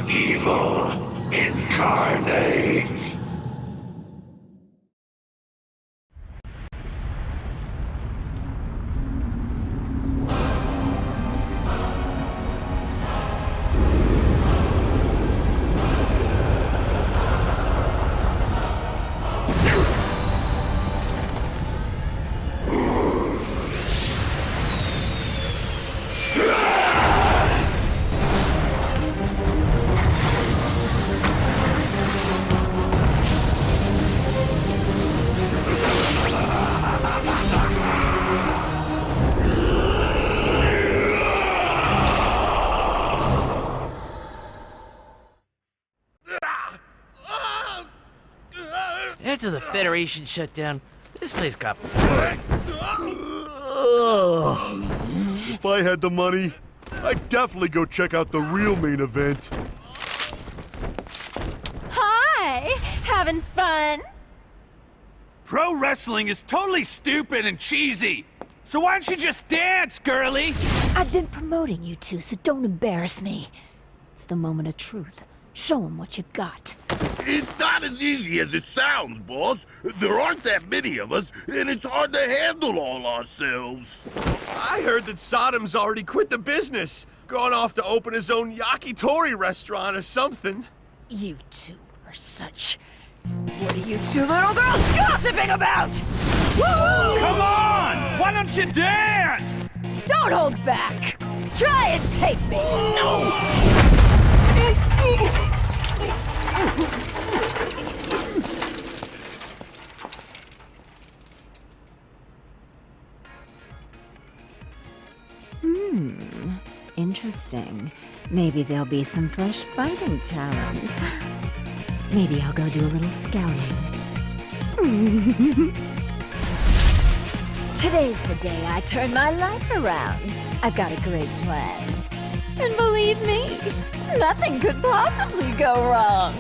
J: Evil incarnate.
X: After the Federation shut down, this place got
O: boring. If I had the money, I'd definitely go check out the real main event.
Y: Hi! Having fun?
C: Pro wrestling is totally stupid and cheesy. So why don't you just dance, girly?
T: I've been promoting you two, so don't embarrass me. It's
K: the moment of truth. Show them what you got.
P: It's not as easy as it sounds, boss. There aren't that many of us, and it's hard to handle all ourselves.
R: I heard that Sodom's already quit the business. Gone off to open his own yakitori restaurant or something.
K: You two are such... What are you two little girls gossiping about? Woo!
C: Come on! Why don't you dance?
K: Don't hold back! Try and take me! No! Interesting. Maybe there'll be some fresh fighting talent. Maybe I'll go do a little scouting. Today's the day I turn my life around. I've got a great plan. And believe me, nothing could possibly go wrong.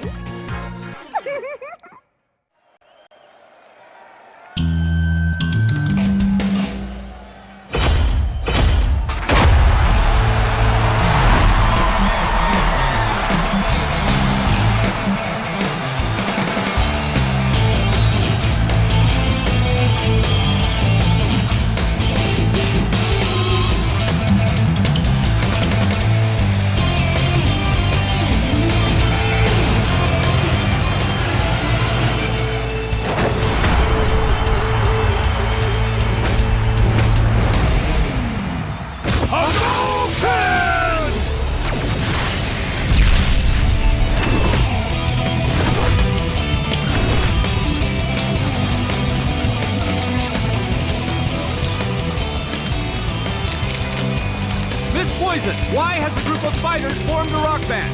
A: Why has a group of fighters formed a rock band?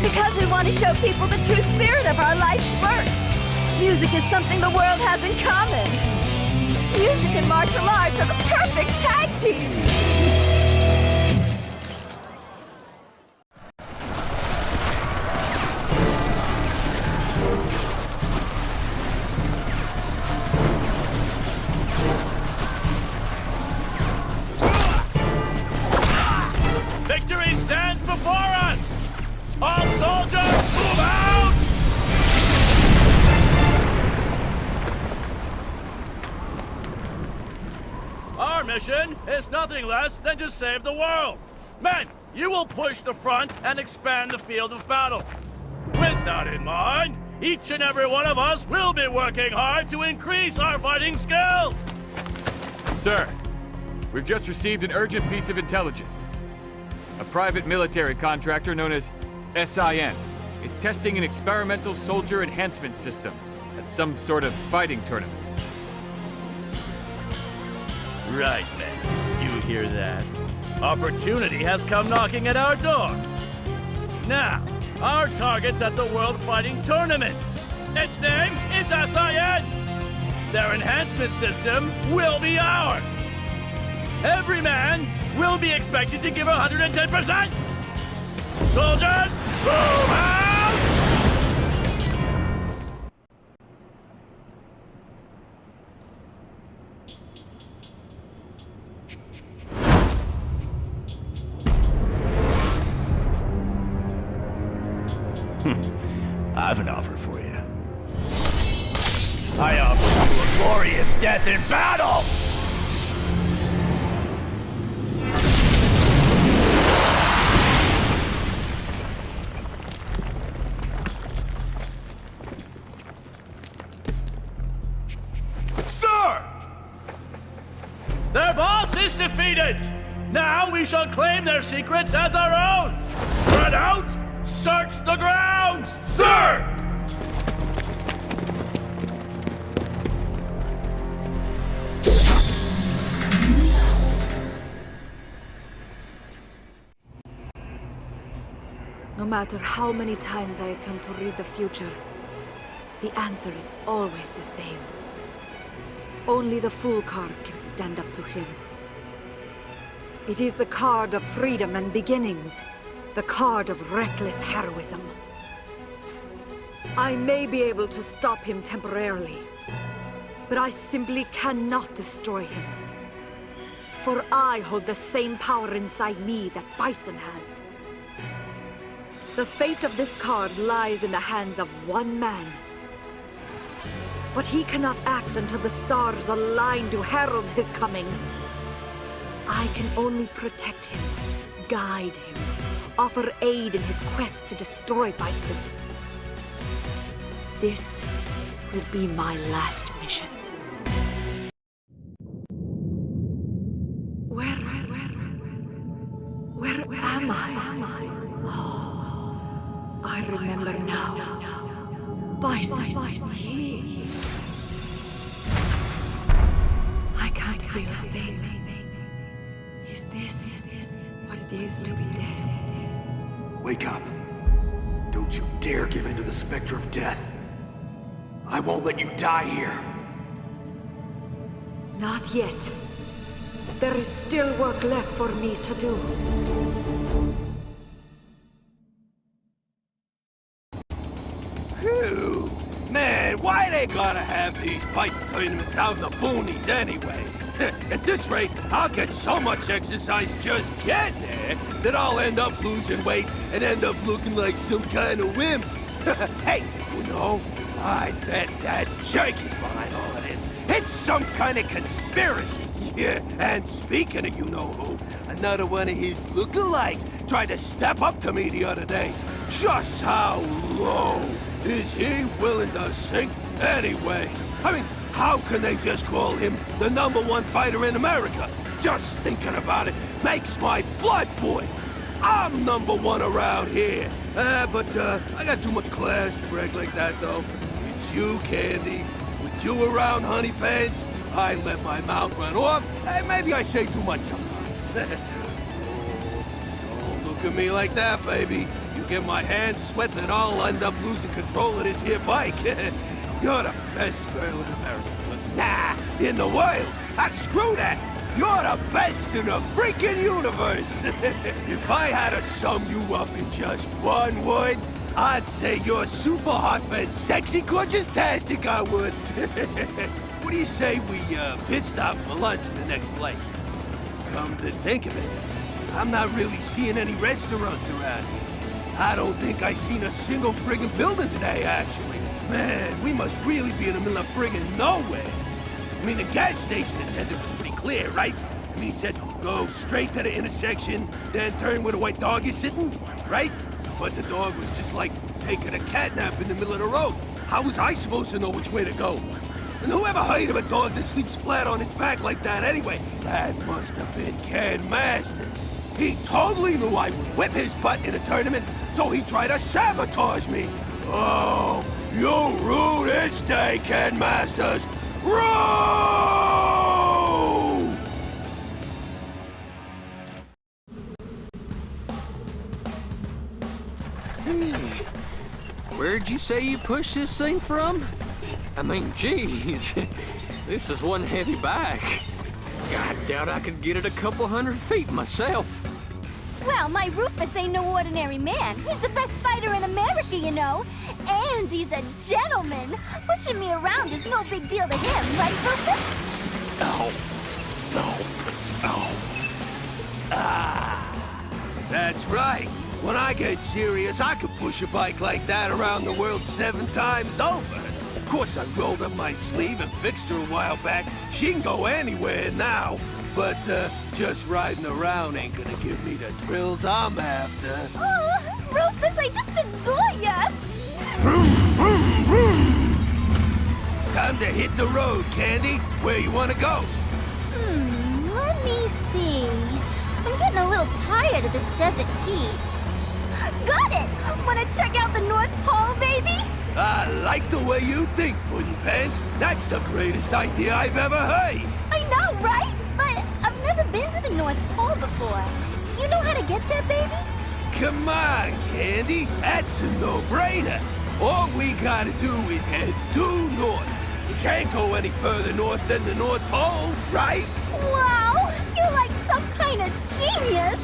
K: Because we want to show people the true spirit of our life's work. Music is something the world has in common. Music and martial arts are the perfect tag team.
C: Victory stands before us! All soldiers, move out! Our mission is nothing less than to save the world. Men, you will push the front and expand the field of battle. With that in mind, each and every one of us will be working hard to increase our fighting skills.
A: Sir, we've just received an urgent piece of intelligence. A private military contractor known as SIN is testing an experimental soldier enhancement system at some sort of fighting tournament.
C: Right, men. You hear that? Opportunity has come knocking at our door. Now, our target's at the World Fighting Tournament. Its name is SIN. Their enhancement system will be ours. Every man will be expected to give 110%. Soldiers, move out! I have an offer for you. I offer you a glorious death in battle! Their boss is defeated! Now we shall claim their secrets as our own! Spread out! Search the grounds! Sir!
E: No matter how many times I attempt to read the future, the answer is always the same. Only the Fool card can stand up to him. It is the card of freedom and beginnings, the card of reckless heroism. I may be able to stop him temporarily, but I simply cannot destroy him. For I hold the same power inside me that Bison has. The fate of this card lies in the hands of one man. But he cannot act until the stars align to herald his coming. I can only protect him, guide him, offer aid in his quest to destroy Bison. This will be my last mission. Where am I? Oh, I remember now. Bison. I can't feel a thing. Is this what it is to be dead?
I: Wake up. Don't you dare give in to the specter of death. I won't let you die here.
E: Not yet. There is still work left for me to do.
R: Phew. Man, why they gotta have these fight tournaments out in the boonies anyways? At this rate, I'll get so much exercise just getting there that I'll end up losing weight and end up looking like some kind of wimp. Hey, you know, I bet that jerky's behind all of this. It's some kind of conspiracy. Yeah, and speaking of you-know-who, another one of his lookalikes tried to step up to me the other day. Just how low is he willing to sink anyways? I mean, how can they just call him the #1 fighter in America? Just thinking about it makes my blood boil. I'm #1 around here. But I got too much class to brag like that, though. It's you, Candy. With you around, honey pants, I let my mouth run off, and maybe I say too much sometimes. Don't look at me like that, baby. You get my hands sweating and I'll end up losing control of this here bike. You're the best girl in America. Nah, in the world. Screw that. You're the best in the freaking universe. If I had to sum you up in just one word, I'd say you're super hot and sexy gorgeous-tastic, I would. What do you say we pit stop for lunch in the next place? Come to think of it, I'm not really seeing any restaurants around here. I don't think I seen a single friggin' building today, actually. Man, we must really be in the middle of friggin' nowhere. I mean, the gas station attendant was pretty clear, right? I mean, he said, go straight to the intersection, then turn where the white dog is sitting, right? But the dog was just like taking a cat nap in the middle of the road. How was I supposed to know which way to go? And whoever heard of a dog that sleeps flat on its back like that anyway? That must have been Ken Masters. He totally knew I would whip his butt in a tournament, so he tried to sabotage me. Oh, you rue this day, Ken Masters. Rue!
B: Where'd you say you pushed this thing from? I mean, geez, this is one heavy bike. I doubt I could get it a couple 100 feet myself.
U: Well, my Rufus ain't no ordinary man. He's the best fighter in America, you know. And he's a gentleman. Pushing me around is no big deal to him, right, Rufus?
R: No. That's right. When I get serious, I could push a bike like that around the world 7 times over. Of course, I rolled up my sleeve and fixed her a while back. She can go anywhere now. But just riding around ain't gonna give me the thrills I'm after.
U: Oh, Rufus, I just adore ya!
R: Time to hit the road, Candy. Where you wanna go?
U: Let me see. I'm getting a little tired of this desert heat. Got it! Wanna check out the North Pole, baby?
R: I like the way you think, Puddin' Pants. That's the greatest idea I've ever heard.
U: I know, right? But I've never been to the North Pole before. You know how to get there, baby?
R: Come on, Candy. That's a no-brainer. All we gotta do is head due north. You can't go any further north than the North Pole, right?
U: Wow! You're like some kind of genius!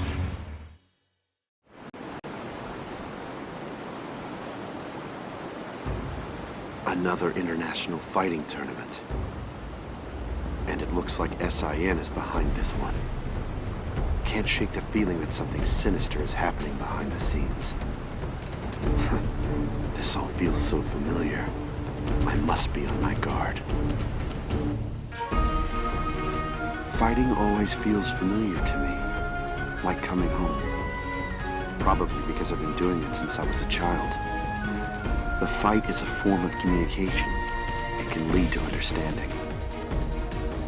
I: Another international fighting tournament. And it looks like SIN is behind this one. Can't shake the feeling that something sinister is happening behind the scenes. This all feels so familiar. I must be on my guard. Fighting always feels familiar to me, like coming home. Probably because I've been doing it since I was a child. The fight is a form of communication. It can lead to understanding.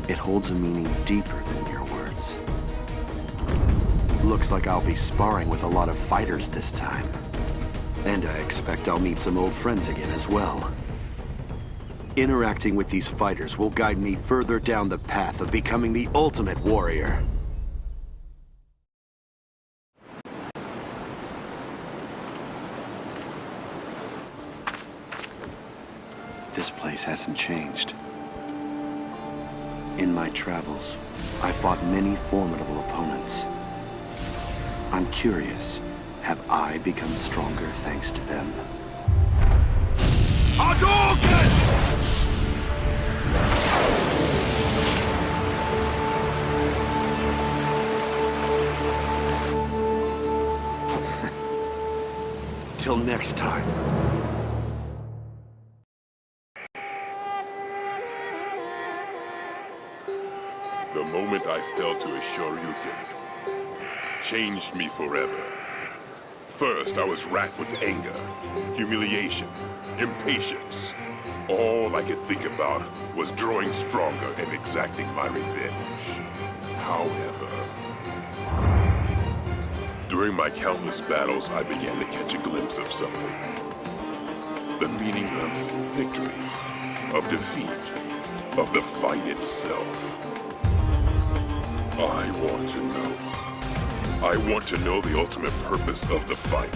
I: It holds a meaning deeper than mere words. Looks like I'll be sparring with a lot of fighters this time. And I expect I'll meet some old friends again as well. Interacting with these fighters will guide me further down the path of becoming the ultimate warrior. This place hasn't changed. In my travels, I fought many formidable opponents. I'm curious, have I become stronger thanks to them? Hadouken! Till next time.
J: The moment I fell to a Shoryuken changed me forever. First, I was racked with anger, humiliation, impatience. All I could think about was growing stronger and exacting my revenge. However, during my countless battles, I began to catch a glimpse of something. The meaning of victory, of defeat, of the fight itself. I want to know. I want to know the ultimate purpose of the fight.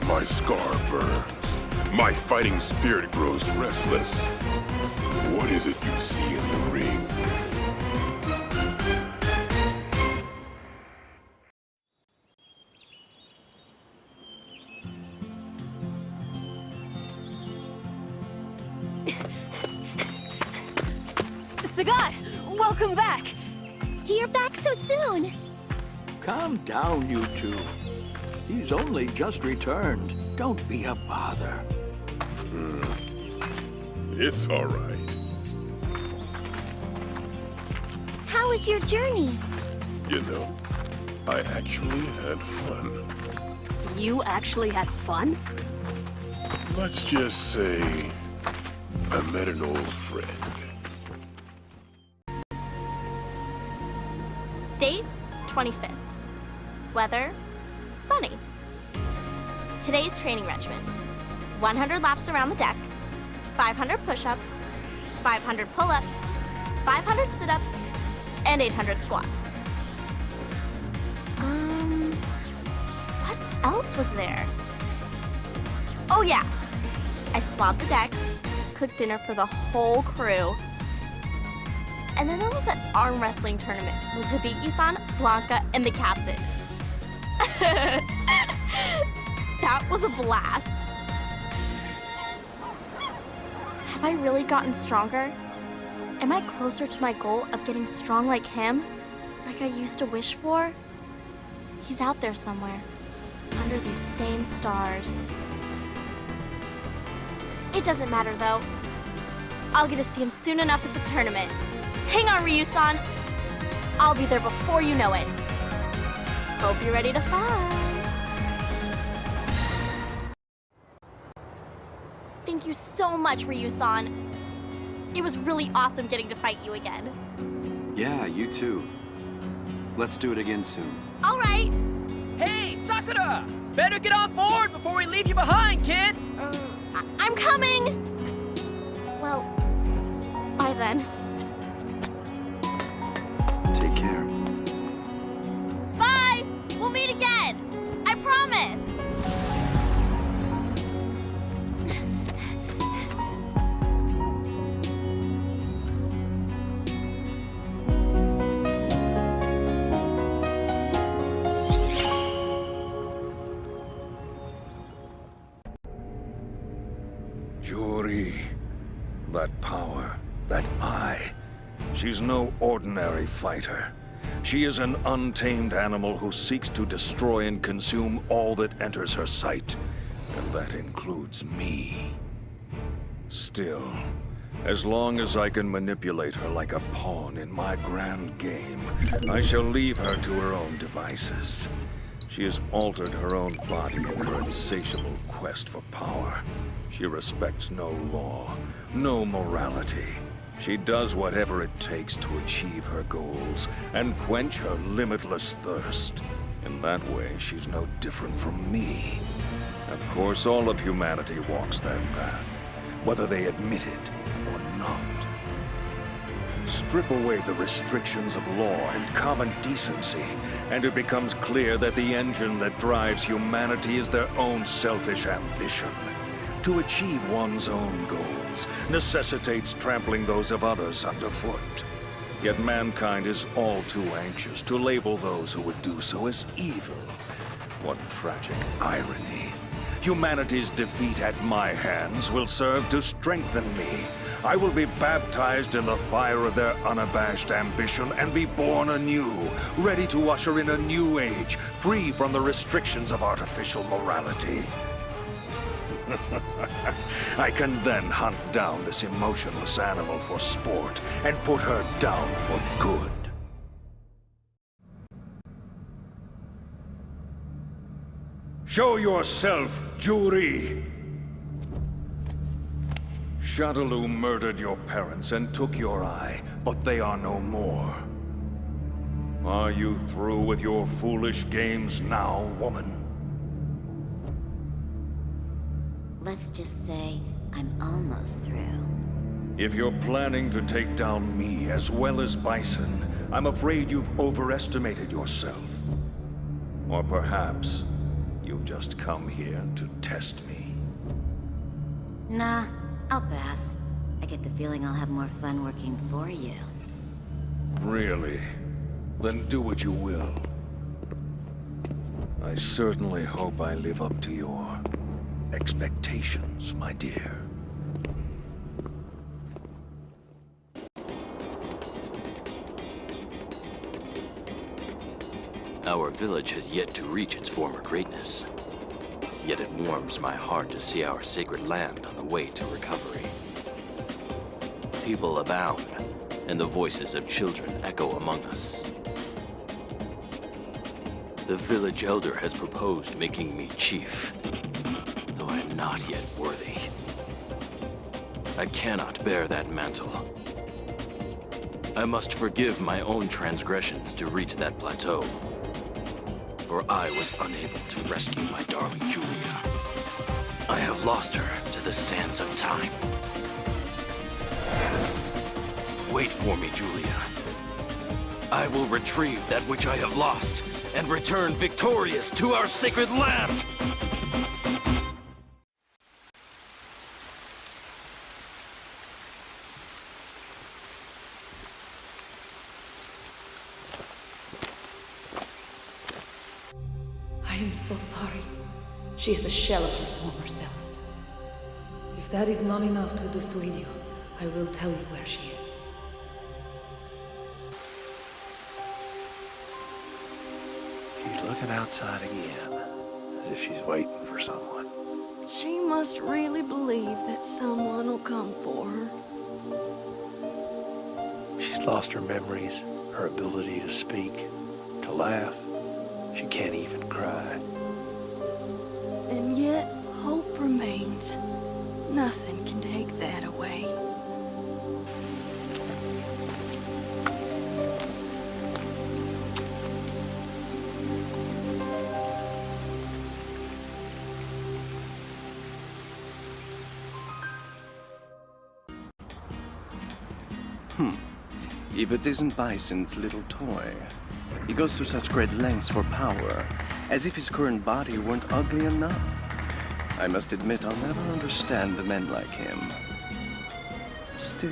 J: My scar burns. My fighting spirit grows restless. What is it you see in the ring?
K: Sagat, welcome back.
U: You're back so soon.
D: Calm down, you two. He's only just returned. Don't be a bother.
J: It's all right.
U: How was your journey?
J: You know, I actually had fun.
K: You actually had fun?
J: Let's just say I met an old friend.
U: Date, 25th. Weather, sunny. Today's training regimen. 100 laps around the deck, 500 push-ups, 500 pull-ups, 500 sit-ups, and 800 squats. What else was there? Oh yeah, I swabbed the decks, cooked dinner for the whole crew, and then there was that arm wrestling tournament with Hibiki-san, Blanka, and the captain. That was a blast. Have I really gotten stronger? Am I closer to my goal of getting strong like him? Like I used to wish for? He's out there somewhere, under these same stars. It doesn't matter though. I'll get to see him soon enough at the tournament. Hang on, Ryu-san. I'll be there before you know it. Hope you're ready to fight. Thank you so much, Ryu-san. It was really awesome getting to fight you again.
I: Yeah, you too. Let's do it again soon.
U: All right.
F: Hey, Sakura! Better get on board before we leave you behind, kid!
U: I'm coming! Well, bye then.
I: Take care.
U: Bye! We'll meet again! I promise!
D: Juri, that power, that eye. She's no ordinary fighter. She is an untamed animal who seeks to destroy and consume all that enters her sight. And
L: that includes me. Still, as long as I can manipulate her like a pawn in my grand game, I shall leave her to her own devices. She has altered her own body in her insatiable quest for power. She respects no law, no morality. She does whatever it takes to achieve her goals and quench her limitless thirst. In that way, she's no different from me. Of course, all of humanity walks that path, whether they admit it or not. Strip away the restrictions of law and common decency, and it becomes clear that the engine that drives humanity is their own selfish ambition. To achieve one's own goals necessitates trampling those of others underfoot. Yet mankind is all too anxious to label those who would do so as evil. What tragic irony. Humanity's defeat at my hands will serve to strengthen me. I will be baptized in the fire of their unabashed ambition and be born anew, ready to usher in a new age, free from the restrictions of artificial morality. I can then hunt down this emotionless animal for sport and put her down for good. Show yourself, Juri! Shadaloo murdered your parents and took your eye, but they are no more. Are you through with your foolish games now, woman?
H: Let's just say I'm almost through.
L: If you're planning to take down me as well as Bison, I'm afraid you've overestimated yourself. Or perhaps you've just come here to test me.
H: Nah, I'll pass. I get the feeling I'll have more fun working for you.
L: Really? Then do what you will. I certainly hope I live up to your expectations, my dear.
G: Our village has yet to reach its former greatness. Yet it warms my heart to see our sacred land on the way to recovery. People abound, and the voices of children echo among us. The village elder has proposed making me chief, though I am not yet worthy. I cannot bear that mantle. I must forgive my own transgressions to reach that plateau, for I was unable to rescue my darling Julia. I have lost her to the sands of time. Wait for me, Julia. I will retrieve that which I have lost and return victorious to our sacred land!
E: I am so sorry. She is a shell of her former self. If that is not enough to dissuade you, I will tell you where she is.
M: She's looking outside again, as if she's waiting for someone.
K: She must really believe that someone will come for her.
M: She's lost her memories, her ability to speak, to laugh. She can't even cry.
K: And yet, hope remains. Nothing can take that away.
M: If it isn't Bison's little toy. He goes to such great lengths for power, as if his current body weren't ugly enough. I must admit I'll never understand the men like him. Still.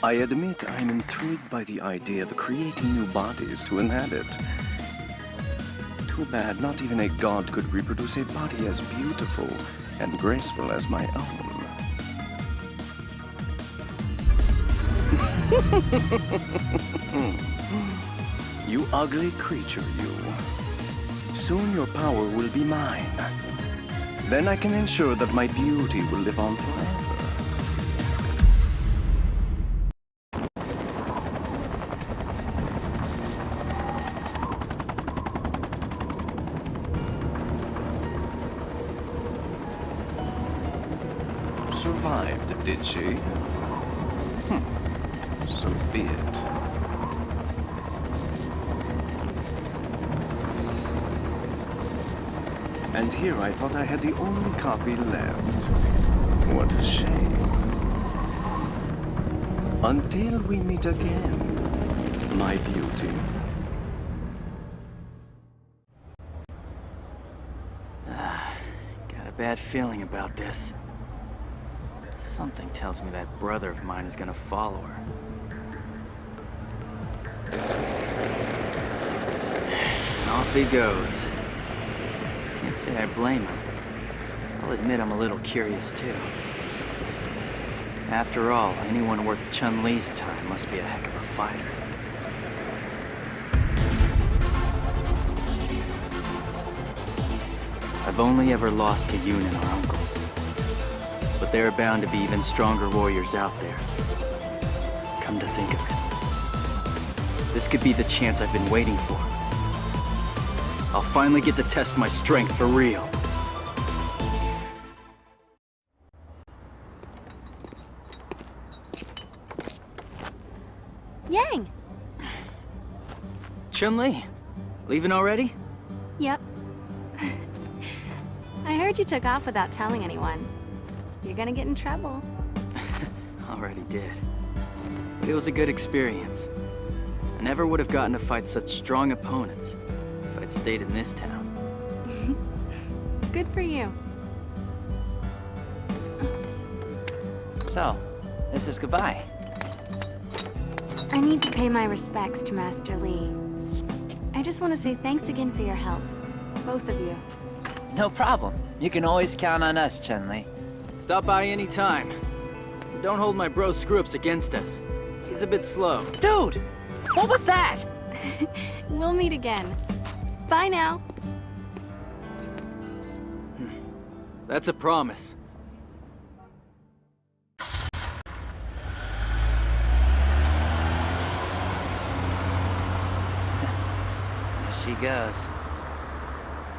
M: I admit I'm intrigued by the idea of creating new bodies to inhabit. Too bad not even a god could reproduce a body as beautiful and graceful as my own. You ugly creature, you. Soon your power will be mine. Then I can ensure that my beauty will live on forever. Survived, did she? So be it. And here I thought I had the only copy left. What a shame. Until we meet again, my beauty.
B: Got a bad feeling about this. Something tells me that brother of mine is gonna follow her. And off he goes. Can't say I blame him. I'll admit I'm a little curious too. After all, anyone worth Chun-Li's time must be a heck of a fighter. I've only ever lost to Yoon and our uncles. But there are bound to be even stronger warriors out there. Come to think of it, this could be the chance I've been waiting for. I'll finally get to test my strength for real.
K: Yang!
B: Chun-Li, leaving already?
K: Yep. I heard you took off without telling anyone. You're gonna get in trouble.
B: Already did. But it was a good experience. I never would have gotten to fight such strong opponents if I'd stayed in this town.
K: Good for you.
B: So, this is goodbye.
K: I need to pay my respects to Master Li. I just want to say thanks again for your help. Both of you.
B: No problem. You can always count on us, Chun-Li. Stop by any time. Don't hold my bro screw-ups against us. He's a bit slow.
C: Dude! What was that?
K: We'll meet again. Bye now.
B: That's a promise. There she goes.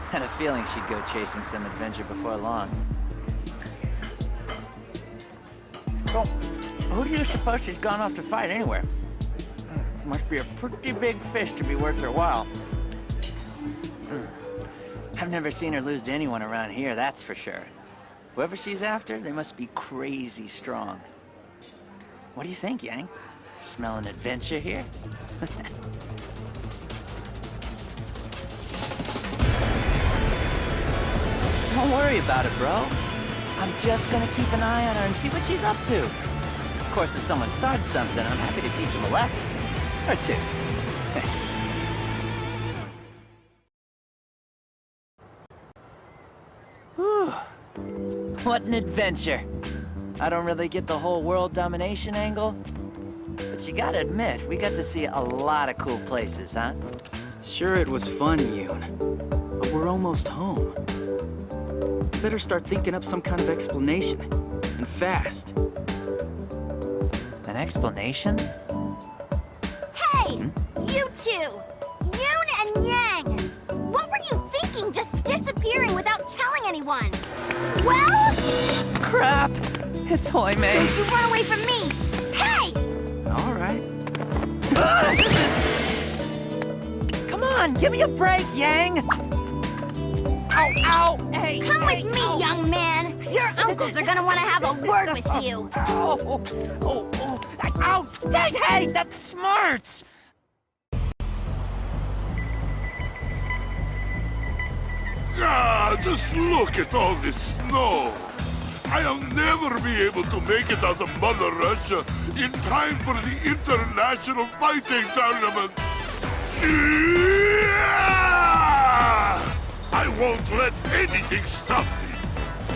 B: Had a feeling she'd go chasing some adventure before long.
C: Well, who do you suppose she's gone off to fight anywhere? Must be a pretty big fish to be worth her while.
B: I've never seen her lose to anyone around here, that's for sure. Whoever she's after, they must be crazy strong. What do you think, Yang? Smell an adventure here? Don't worry about it, bro. I'm just gonna keep an eye on her and see what she's up to. Of course, if someone starts something, I'm happy to teach them a lesson. Or two. Whew. What an adventure. I don't really get the whole world domination angle, but you gotta admit, we got to see a lot of cool places, huh? Sure, it was fun, Yoon, but we're almost home. Better start thinking up some kind of explanation, and fast. An explanation?
U: Hey! You two! Yoon and Yang! What were you thinking just disappearing without telling anyone? Well?
B: Crap! It's Hoi Mei.
U: Don't you run away from me! Hey!
B: All right. Come on, give me a break, Yang! Ow, ow! Hey!
U: Come with me, young man! Your uncles are gonna want to have a word with you!
C: Ow! Dang, hey, that smarts!
J: Ah, just look at all this snow! I'll never be able to make it out of Mother Russia in time for the International Fighting Tournament! I won't let anything stop me!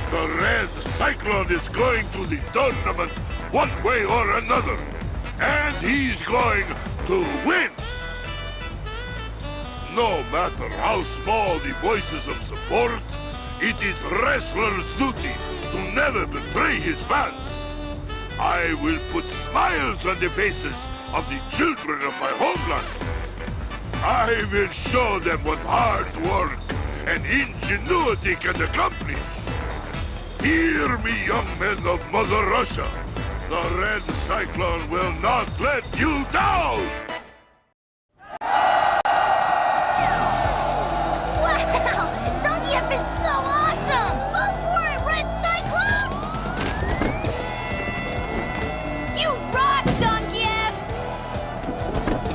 J: The Red Cyclone is going to the tournament one way or another! And he's going to win! No matter how small the voices of support, it is wrestler's duty to never betray his fans. I will put smiles on the faces of the children of my homeland. I will show them what hard work and ingenuity can accomplish. Hear me, young men of Mother Russia. The Red Cyclone will not let you down!
U: Wow! Zangief is so awesome! Go for it, Red Cyclone! You rock, Zangief!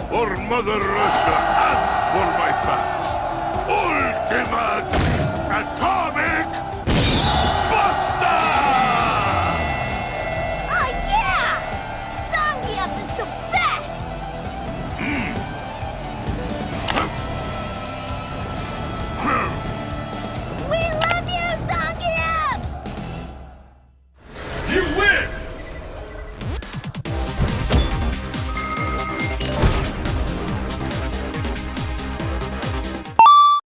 J: For Mother Russia and for my fans, Ultimate Attack!